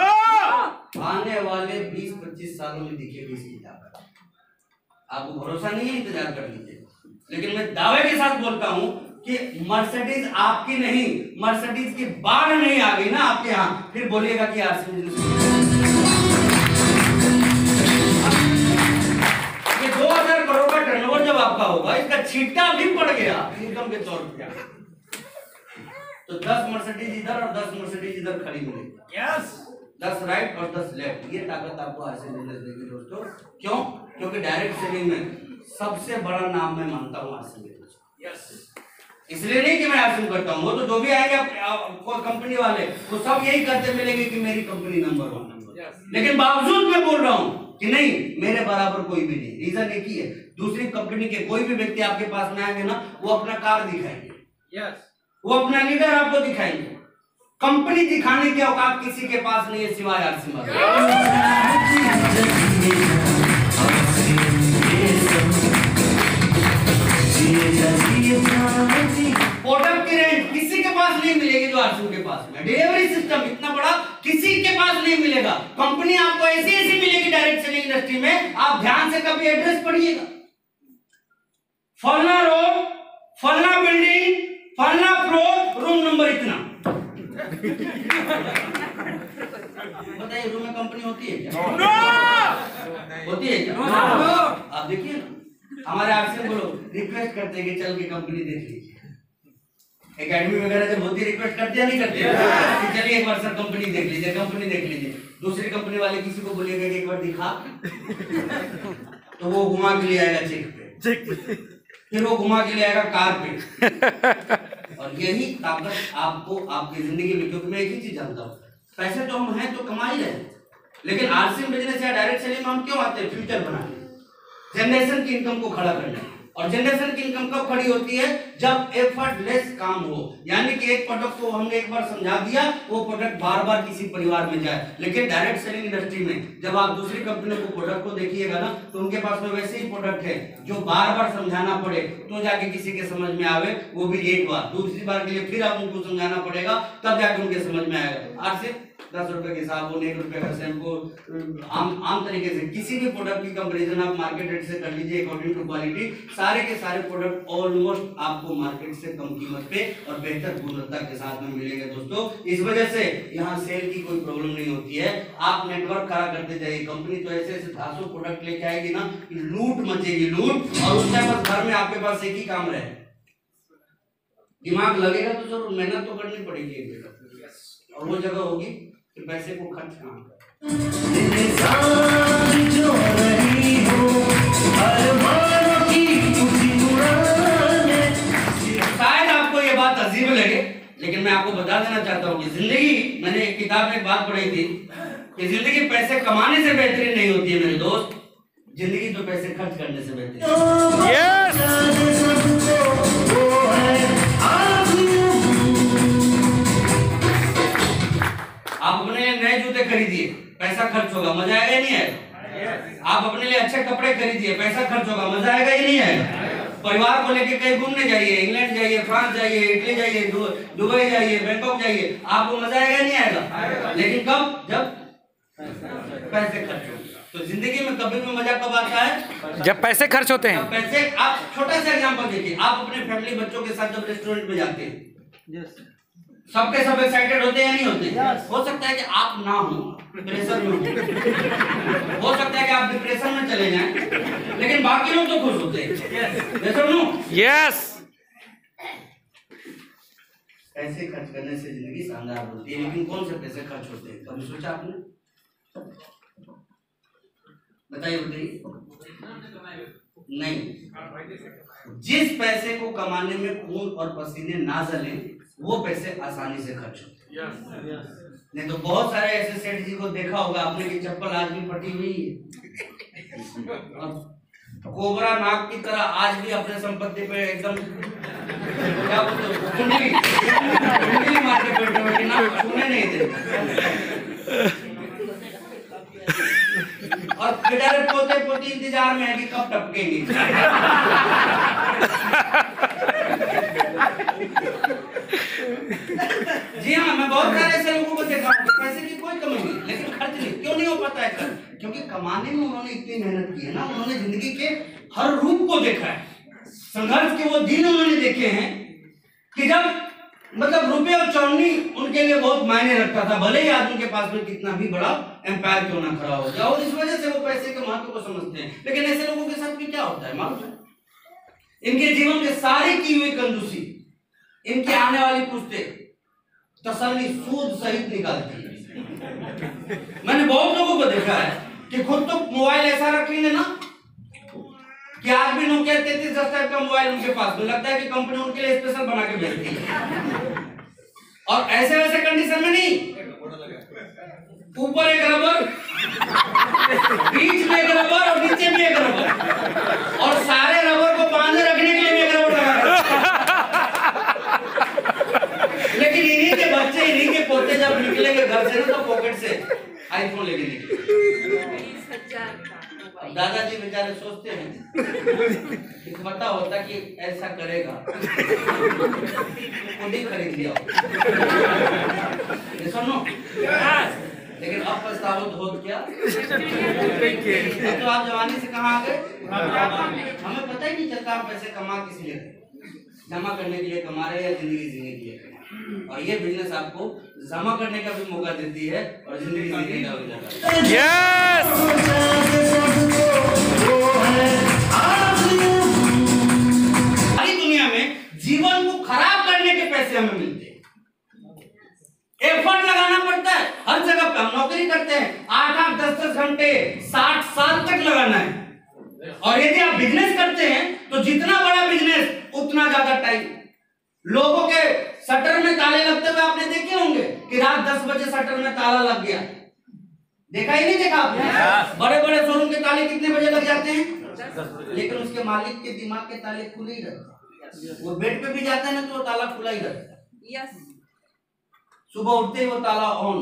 आने वाले 20-25 सालों में दिखेगी इसकी ताकत। आपको भरोसा नहीं है, इंतजार कर लीजिए। लेकिन मैं दावे के साथ बोलता हूं कि मर्सिडीज आपकी नहीं, मर्सिडीज की बाढ़ नहीं आ गई ना आपके यहाँ, फिर बोलिएगा कि आरसीएम 2000 करोड़ का टर्नओवर जब आपका होगा, इसका छींटा भी पड़ गया इनकम के तौर पर, तो 10 मर्सिडीज इधर और 10 मर्सिडीज इधर खड़ी मिलेगी। यस, 10 राइट और 10 लेफ्ट। ये ताकत आपको आरसीएम बिजनेस देगी दोस्तों। क्यों? क्योंकि डायरेक्ट सेलिंग में सबसे बड़ा नाम मैं मानता हूँ आरसीएम बिजनेस। यस, इसलिए नहीं कि मैं आरसीएम करता हूँ, वो तो जो भी आएंगे कंपनी वाले वो सब यही करते मिलेंगे कि मेरी कंपनी नंबर 1। लेकिन बावजूद मैं बोल रहा हूँ कि नहीं, मेरे बराबर कोई भी नहीं। रीजन एक ही है, दूसरी कंपनी के कोई भी व्यक्ति आपके पास में आएंगे ना, वो अपना कार दिखाएंगे। यस, वो अपना लीडर आपको दिखाएंगे। कंपनी दिखाने की औकात किसी के पास नहीं है सिवाय आरसीएम। प्रोडक्ट की रेंज किसी के पास नहीं मिलेगी जो आरसीएम के पास में। डिलीवरी सिस्टम इतना बड़ा किसी के पास नहीं मिलेगा। कंपनी आपको ऐसी ऐसी मिलेगी डायरेक्ट सेलिंग इंडस्ट्री में, आप ध्यान से कभी एड्रेस पढ़िएगा। फलना रोड, फलना बिल्डिंग, फलना फ्लोर, रूम नंबर इतना। बताइए, रूम में कंपनी होती है क्या? होती है क्या? आप देखिए ना, हमारे आरसीएम को लोग रिक्वेस्ट करते हैं कि चल के कंपनी देख लीजिए। एकेडमी वगैरह जब होती रिक्वेस्ट करते हैं नहीं करते कि चलिए एक बार सर कंपनी देख लीजिए, कंपनी देख लीजिए। दूसरी कंपनी वाले किसी को बोलिएगा कि एक बार दिखा, तो वो घुमा के ले आएगा चेक पे, फिर वो घुमा के ले आएगा कार पे। और यही ताकत आपको आपकी जिंदगी में, क्योंकि मैं एक ही चीज जानता हूँ, पैसे तो हम हैं तो कमा ही रहे, लेकिन आरसीएम बिजनेस या डायरेक्ट सेलिंग में हम क्यों आते हैं? फ्यूचर बनाने, जनरेशन की इनकम को खड़ा करने। और जनरेशन की इनकम कब खड़ी होती है? जब एफर्टलेस काम हो, यानी कि एक प्रोडक्ट को हमने एक बार समझा दिया, वो प्रोडक्ट बार बार किसी परिवार में जाए। लेकिन डायरेक्ट सेलिंग इंडस्ट्री में जब आप दूसरी कंपनियों को प्रोडक्ट को देखिएगा ना, तो उनके पास में वैसे ही प्रोडक्ट है जो बार बार समझाना पड़े तो जाके किसी के समझ में आवे, वो भी एक बार, दूसरी बार के लिए फिर आप उनको समझाना पड़ेगा, तब जाके उनके समझ में आएगा। आज से 10 रुपए के साबुन, 1 रुपए का शैम्पू, आम तरीके से किसी भी प्रोडक्ट की कंपैरिजन आप मार्केट रेट से कर लीजिए अकॉर्डिंग टू क्वालिटी, सारे के सारे प्रोडक्ट ऑलमोस्ट आपको मार्केट से कम कीमत पे और बेहतर गुणवत्ता के साथ में मिलेंगे दोस्तों। इस वजह से यहाँ सेल की कोई प्रॉब्लम नहीं होती है। आप नेटवर्क खड़ा करते जाइए, कंपनी तो ऐसे ऐसे 10 प्रोडक्ट लेके आएगी ना, लूट मचेगी, लूट। और उस टाइम बस घर में आपके पास एक ही काम रहे, दिमाग लगेगा तो जरूर, मेहनत तो करनी पड़ेगी एक जगह, और वो जगह होगी कि पैसे को खर्च कहाँ कर। शायद आपको ये बात अजीब लगे, लेकिन मैं आपको बता देना चाहता हूँ कि जिंदगी, मैंने एक किताब में एक बात पढ़ी थी कि जिंदगी पैसे कमाने से बेहतरीन नहीं होती है मेरे दोस्त, जिंदगी तो पैसे खर्च करने से बेहतरीन है। आप अपने लिए नए जूते खरीदिए, पैसा खर्च होगा, मजा आएगा नहीं आएगा? आप अपने लिए अच्छे कपड़े खरीदिए, पैसा खर्च होगा, मजा आएगा ही नहीं आएगा? परिवार को लेके कहीं घूमने जाइए, इंग्लैंड जाइए, फ्रांस जाइए, इटली जाइए, दुबई जाइए, बैंकॉक जाइए, आपको मजा आएगा नहीं आएगा? लेकिन कब? जब पैसे खर्च होंगे। तो जिंदगी में कभी भी मजा कब आता है? जब पैसे खर्च होते हैं। पैसे, आप छोटा सा एग्जांपल देखिए, आप अपने फैमिली बच्चों के साथ जब रेस्टोरेंट में जाते हैं, सबके सब एक्साइटेड होते हैं या नहीं होते? हो सकता है कि आप ना हो, प्रेशर में हो सकता है कि आप डिप्रेशन में चले जाएं, लेकिन बाकी लोग तो खुश होते हैं। यस। पैसे खर्च करने से जिंदगी शानदार होती है, लेकिन कौन से पैसे खर्च होते हैं, कभी सोचा आपने? बताइए बताइए। नहीं, जिस पैसे को कमाने में खून और पसीने ना जले, वो पैसे आसानी से खर्च होते हैं। नहीं तो बहुत सारे ऐसे सेठ जी को देखा होगा आपने कि चप्पल आज भी फटी हुई है, कोबरा नाग की तरह आज भी अपने संपत्ति पे एकदम क्या बोलते हो, कुंडली मार के बैठे हुए कि ना छूने नहीं देते, और बेचारे पोते पोती इंतजार में है कि कब टपकेंगे। जी हाँ, मैं बहुत सारे ऐसे लोगों को देखा हूँ, पैसे की कोई कमी नहीं, लेकिन खर्च नहीं। क्यों नहीं हो पाता है खर्च? क्योंकि कमाने में उन्होंने इतनी मेहनत की है ना, उन्होंने जिंदगी के हर रूप को देखा है, संघर्ष के वो दिन उन्होंने देखे हैं कि जब मतलब रुपये और चौनी उनके लिए बहुत मायने रखता था, भले ही आज उनके पास में कितना भी बड़ा एम्पायर क्यों ना खड़ा हो जाए, और इस वजह से वो पैसे के महत्व को समझते हैं। लेकिन ऐसे लोगों के साथ भी क्या होता है मालूम है? इनके जीवन के सारी की हुई कंजूसी इनकी आने वाली पुश्ते तसल्ली सूद सहित निकालती है। मैंने बहुत लोगों को देखा है कि खुद तो मोबाइल ऐसा रख लेंगे ना कि आज भी नोकिया 3310 टाइप का मोबाइल उनके पास में लगता है कि कंपनी उनके लिए स्पेशल बना के भेजती है, और ऐसे वैसे कंडीशन में नहीं, ऊपर एक रबर, बीच में एक रबर और नीचे भी एक रबर, और सारे रबर को बांधे रखने के लिए भी एक रबर लगा। लेकिन इन्हीं के बच्चे, इन्हीं के पोते जब निकलेंगे घर से ना, तो पॉकेट से आईफोन लेके निकले। दादाजी बेचारे सोचते हैं पता होता कि ऐसा करेगा खुद ही खरीद लिया, सुनो। लेकिन अब पछतावा हो क्या? तो आप जवानी से कहाँ आ गए? हमें पता ही नहीं चलता हम पैसे कमा किस लिए, जमा करने के लिए कमा रहे हैं या जिंदगी जीने के लिए कमा। और ये बिजनेस आपको जमा करने का भी मौका देती है और जिंदगी जीने का भी मौका। सारी दुनिया में जीवन को खराब करने के पैसे हमें मिलते हैं, एफर्ट लगाना पड़ता है, हर जगह पे हम नौकरी करते हैं 8-8, 10-10 घंटे 60 साल तक लगाना है। और यदि आप बिजनेस करते हैं तो जितना बड़ा बिजनेस उतना ज्यादा टाइम। लोगों के शटर में ताले लगते हुए आपने देखे होंगे कि रात 10 बजे शटर में ताला लग गया, देखा ही नहीं देखा आपने? बड़े बड़े शोरूम के ताले कितने बजे लग जाते हैं? लेकिन उसके मालिक के दिमाग के ताले खुले ही रहते हैं। वो बेड पे भी जाता है ना तो वो ताला खुला ही रहता है। यस। सुबह उठते ही वो ताला ऑन,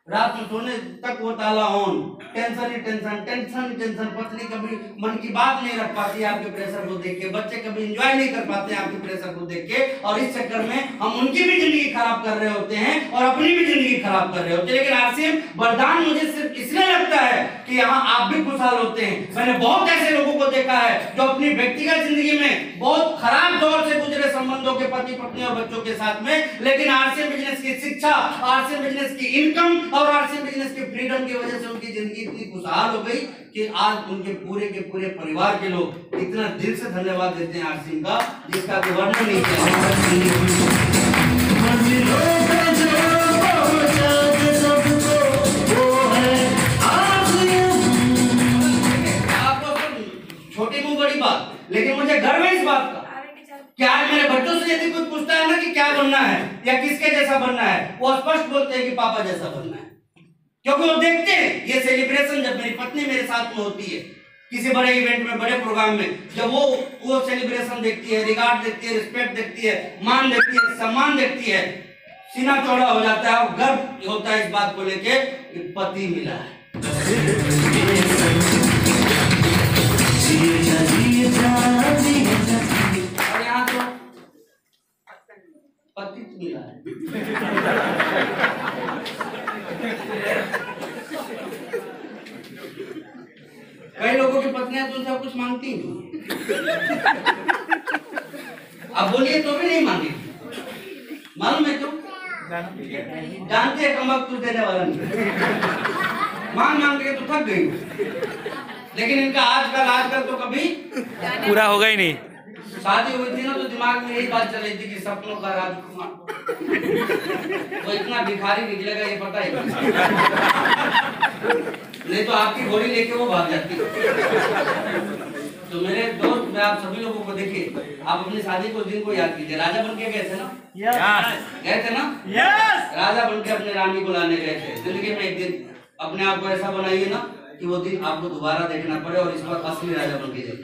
रात में सोने तक वो ताला on. Tension he tension, tension he tension. पत्नी कभी मन की बात नहीं रख पाती है आपके प्रेशर को देख के, बच्चे कभी एंजॉय नहीं कर पाते हैं आपके प्रेशर को देख के, और इस चक्कर में हम उनकी भी जिंदगी खराब कर रहे होते हैं और अपनी भी जिंदगी खराब कर रहे होते हैं। लेकिन आसिम, वरदान मुझे सिर्फ इसलिए लगता है कि यहाँ आप भी खुशहाल होते हैं। मैंने बहुत ऐसे लोगों को देखा है जो अपनी व्यक्तिगत जिंदगी में बहुत खराब दौर से गुजरे संबंधों के, पति पत्नी और बच्चों के साथ में, लेकिन आरसीएम बिजनेस की शिक्षा, आरसीएम बिजनेस की इनकम और आरसीएम बिजनेस के फ्रीडम की वजह से उनकी जिंदगी इतनी खुशहाल हो गई कि आज उनके पूरे के पूरे परिवार के लोग इतना दिल से धन्यवाद देते हैं आरसीएम का, जिसका कोई वर्णन नहीं किया। छोटी मुंह बड़ी बात, लेकिन मुझे गर्व है इस बात का कि आज मेरे बच्चों से यदि कोई पूछता है ना कि क्या बनना है या किसके जैसा बनना है, वो स्पष्ट बोलते हैं कि पापा जैसा बनना है। क्योंकि वो देखते हैं ये सेलिब्रेशन जब मेरी पत्नी मेरे साथ में होती है, किसी बड़े इवेंट में, बड़े प्रोग्राम में, जब वो सेलिब्रेशन देखती है, रिगार्ड देखती है, रिस्पेक्ट देखती है, मान देखती है, सम्मान देखती है, सीना चौड़ा हो जाता है और गर्व होता है इस बात को लेके कि पति मिला है। और यहाँ तो पति मिला है। कई लोगों की पत्नियां तो सब कुछ मांगती हैं, अब बोलिए तो भी नहीं मांगी। मालूम है क्यों? जानते हैं कम वक्त देने वाला नहीं, मांग के तो थक गई। लेकिन इनका आजकल तो कभी पूरा होगा ही नहीं। शादी हुई थी ना तो दिमाग में यही बात चल रही थी कि सपनों का राजकुमार वो इतना भिखारी निकलेगा ये पता है, नहीं तो आपकी घोड़ी लेके वो भाग जाती। तो मेरे दोस्त, मैं आप सभी लोगों को देखिए, आप अपनी शादी को दिन को याद कीजिए। राजा बन के गए थे ना? गए थे ना? राजा बन के अपने रानी को लाने गए थे। जिंदगी में एक दिन अपने आप को ऐसा बनाइए ना कि वो दिन आपको दोबारा देखना पड़े और इस बार असली राजा बन के जाए।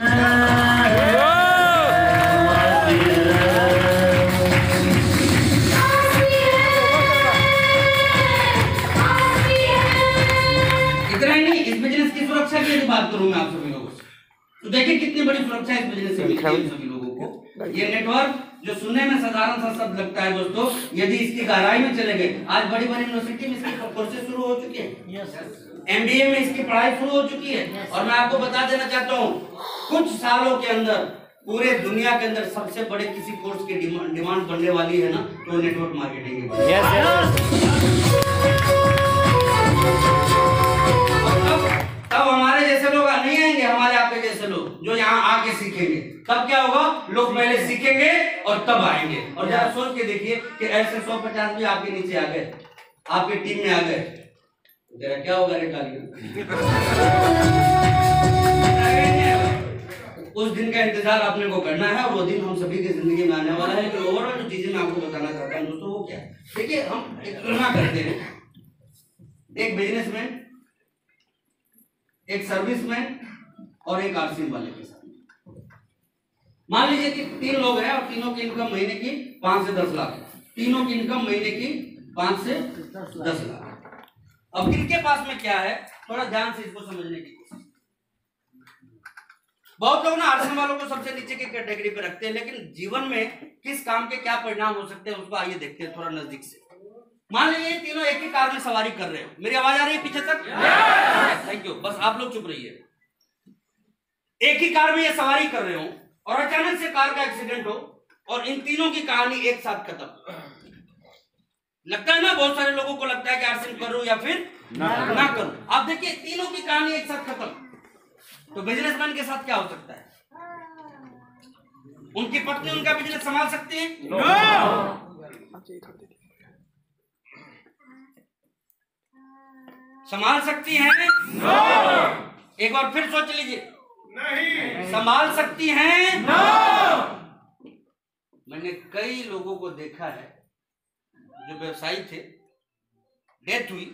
इतना ही नहीं, इस बिजनेस की सुरक्षा की यदि बात करूं मैं आप सभी लोगों से, तो देखिए कितनी बड़ी सुरक्षा इस बिजनेस से मिलती है सभी लोगों को। ये नेटवर्क जो सुनने में साधारण सा शब्द लगता है दोस्तों, यदि इसकी गहराई में चले गए, आज बड़ी बड़ी यूनिवर्सिटी में इसके कोर्सेज शुरू हो चुके हैं, एमबीए में इसकी पढ़ाई शुरू हो चुकी है। और मैं आपको बता देना चाहता हूँ, कुछ सालों के अंदर पूरे दुनिया के अंदर सबसे बड़े किसी कोर्स की डिमांड बढ़ने वाली है ना, तो नेटवर्क मार्केटिंग की। तब हमारे जैसे लोग नहीं आएंगे, हमारे आपके जैसे लोग जो यहाँ आके सीखेंगे। तब क्या होगा, लोग पहले सीखेंगे और तब आएंगे। और जरा सोच के देखिए कि ऐसे 150 भी आपके नीचे आ गए, आपकी टीम में आ गए, तेरा क्या होगा रे गाली? उस दिन का इंतजार आपने को करना है और वो दिन हम सभी की जिंदगी में आने वाला है। कि ओवरऑल जो चीजें मैं आपको बताना चाहता हूँ दोस्तों, वो क्या है, देखिए हम एक तुलना करते हैं, एक बिजनेसमैन, एक सर्विसमैन और एक आरसीएम वाले के साथ। मान लीजिए कि 3 लोग हैं और तीनों की इनकम महीने की 5 से 10 लाख, तीनों की इनकम महीने की 5 से 10 लाख। अब इनके पास में क्या है, थोड़ा ध्यान से इसको समझने की कोशिश। बहुत लोग ना आरसीएम वालों को सबसे नीचे की कैटेगरी पे रखते हैं, लेकिन जीवन में किस काम के क्या परिणाम हो सकते हैं उसको आइए देखते हैं थोड़ा नजदीक से। मान लीजिए तीनों एक ही कार में सवारी कर रहे हो, मेरी आवाज आ रही है पीछे तक? थैंक यू, बस आप लोग चुप रहिए। एक ही कार में ये सवारी कर रहे हो और अचानक से कार का एक्सीडेंट हो और इन तीनों की कहानी एक साथ खत्म। लगता है ना, बहुत सारे लोगों को लगता है कि आरसीएम करूं या फिर ना करूं। आप देखिए तीनों की कहानी एक साथ खत्म, तो बिजनेसमैन के साथ क्या हो सकता है? उनकी पत्नी उनका बिजनेस संभाल सकती है? संभाल सकती हैं? एक बार फिर सोच लीजिए, नहीं संभाल सकती हैं? मैंने कई लोगों को देखा है जो व्यवसायी थे, डेथ हुई,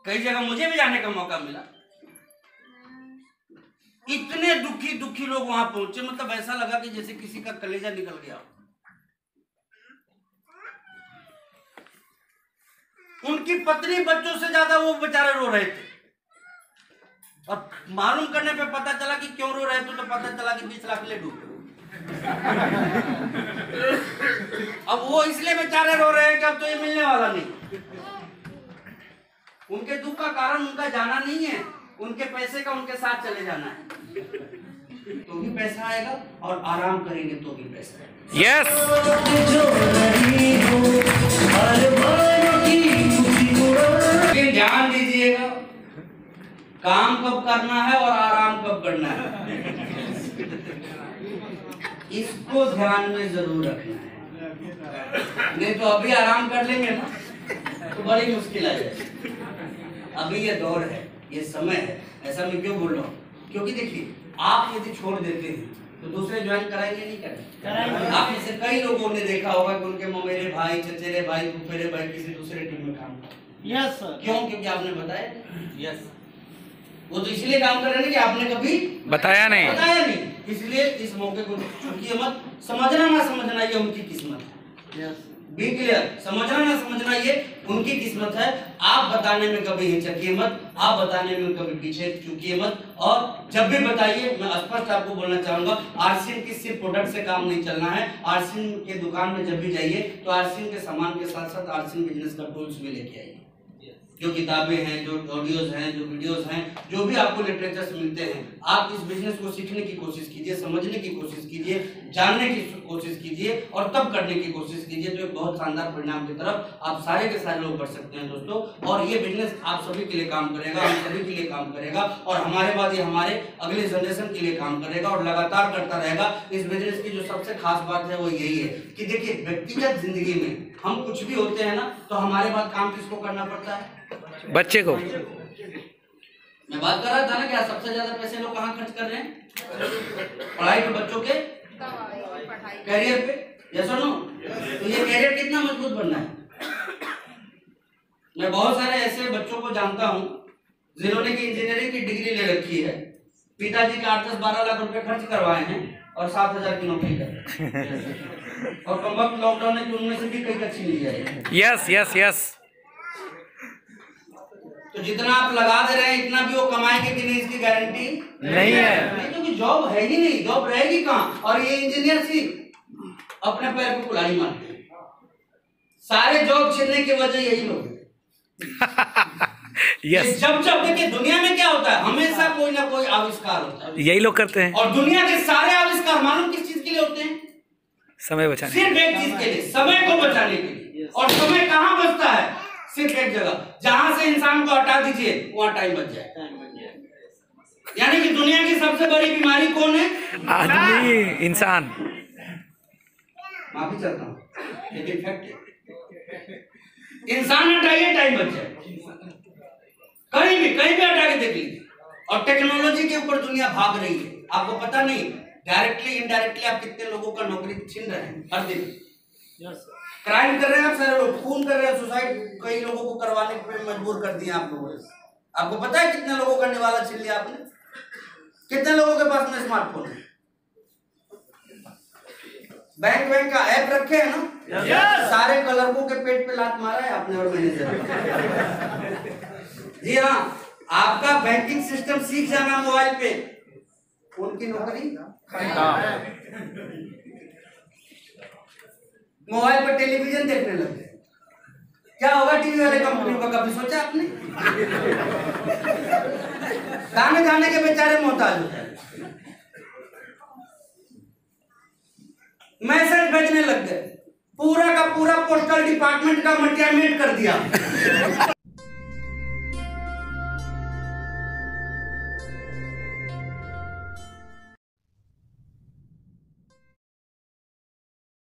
कई जगह मुझे भी जाने का मौका मिला। इतने दुखी दुखी लोग वहां पहुंचे, मतलब ऐसा लगा कि जैसे किसी का कलेजा निकल गया। उनकी पत्नी बच्चों से ज्यादा वो बेचारे रो रहे थे, और मालूम करने पे पता चला कि क्यों रो रहे थे, तो पता चला कि 20 लाख ले डूबे। अब वो इसलिए बेचारे रो रहे हैं कि अब तो ये मिलने वाला नहीं। उनके दुख का कारण उनका जाना नहीं है, उनके पैसे का उनके साथ चले जाना है। तो भी पैसा आएगा और आराम करेंगे तो भी पैसा आएगा। यस लेकिन ध्यान दीजिएगा, काम कब करना है और आराम कब करना है, इसको ध्यान में जरूर रखना है। नहीं तो अभी आराम कर लेंगे ना तो बड़ी मुश्किल आ जाएगी। अभी ये दौर है, ये समय है। ऐसा मैं क्यों बोल रहा हूँ? क्योंकि देखिए, आप यदि छोड़ देते हैं तो दूसरे ज्वाइन कराएंगे नहीं करेंगे। आप में से कई लोगों ने देखा होगा कि उनके ममेरे भाई, चचेरे भाई, फुफेरे भाई किसी दूसरे टीम में काम करते। Yes sir. क्यों? क्योंकि आपने बताया। यस। वो तो इसलिए काम कर रहे हैं कि आपने कभी बताया नहीं। इसलिए इस मौके को चूकिए मत। समझना ना समझना ये उनकी किस्मत है। यस। Be clear. समझना ना समझना ये उनकी किस्मत है। आप बताने में कभी हिचकिए मत, आप बताने में कभी पीछे चूकिए मत। और जब भी बताइए, मैं स्पष्ट आपको बोलना चाहूंगा, आरसीएम की सिर्फ प्रोडक्ट से काम नहीं चलना है। आरसीएम के दुकान में जब भी जाइए तो आरसीएम के सामान के साथ साथ आरसीएम बिजनेस का टूल्स भी लेके आइए। जो किताबें हैं, जो ऑडियोज हैं, जो वीडियोस हैं, जो भी आपको लिटरेचर्स मिलते हैं, आप इस बिजनेस को सीखने की कोशिश कीजिए, समझने की कोशिश कीजिए, जानने की कोशिश कीजिए और तब करने की कोशिश कीजिए। तो एक बहुत शानदार परिणाम की तरफ आप सारे के सारे लोग बढ़ सकते हैं दोस्तों। और ये बिजनेस आप सभी के लिए काम करेगा, हम सभी के लिए काम करेगा, और हमारे बाद ये हमारे अगले जनरेशन के लिए काम करेगा और लगातार करता रहेगा। इस बिजनेस की जो सबसे खास बात है वो यही है कि देखिए, व्यक्तिगत जिंदगी में हम कुछ भी होते हैं ना, तो हमारे बाद काम किसको करना पड़ता है? बच्चे को। मैं बात कर रहा था ना कि सबसे ज्यादा पैसे लोग कहाँ खर्च कर रहे हैं? पढ़ाई पे, बच्चों के कैरियर पे। यस और नो? तो ये कैरियर कितना मजबूत बनना है। मैं बहुत सारे ऐसे बच्चों को जानता हूँ जिन्होंने की इंजीनियरिंग की डिग्री ले रखी है, पिताजी के 8-10-12 लाख रुपए खर्च करवाए हैं और 7,000 की नौकरी कर, और कम वक्त लॉकडाउन है तो उनमें से भी कई अच्छी मिल जाएगी। Yes yes yes. तो जितना आप लगा दे रहे हैं इतना भी वो कमाएंगे कि नहीं, इसकी गारंटी नहीं है। नहीं, क्योंकि जॉब है ही नहीं, जॉब रहेगी कहाँ? और ये इंजीनियर सी अपने पैर पे कुल्हाड़ी मारते हैं। सारे जॉब छिनने की वजह यही लोग हैं। यस। जब देखिए, दुनिया में क्या होता है, हमेशा कोई ना कोई आविष्कार होता है, यही लोग करते हैं। और दुनिया के सारे आविष्कार मालूम किस चीज के लिए होते हैं? समय बचाने। सिर्फ एक चीज के लिए, समय को बचाने के लिए। और समय कहाँ बचता है? सिर्फ एक जगह, जहां से इंसान को हटा दीजिए वहां टाइम बच जाए। यानी कि दुनिया की सबसे बड़ी बीमारी कौन है? आदमी, इंसान। माफी चाहता हूँ, लेकिन फैक्ट है। इंसान हटाइए, टाइम बच जाए। कहीं भी हटा के देख लीजिए। और टेक्नोलॉजी के ऊपर दुनिया भाग रही है, आपको पता नहीं, डायरेक्टली इनडायरेक्टली आप कितने लोगों का नौकरी छीन रहे हैं हर दिन। क्राइम कर रहे हैं आप, सारे लोग खून कर रहे हैं, सुसाइड कई लोगों को करवाने पे मजबूर कर दिया आप लोगों ने। आपको पता है कितने लोगों का निवाला छीन लिया आपने? कितने लोगों के पास में स्मार्टफोन है? बैंक का ऐप रखे है ना? सारे क्लर्कों के पेट पे लात मारा है आपने और मैनेजर। जी हाँ, आपका बैंकिंग सिस्टम सीख जाना मोबाइल पे, उनकी नौकरी मोबाइल पर टेलीविजन देखने लग गए। क्या होगा टीवी वाले कंपनियों का, कभी सोचा आपने? खाने के बेचारे मोहताज होते हैं। मैसेज भेजने लग गए, पूरा का पूरा पोस्टल डिपार्टमेंट का मटिया मेट कर दिया।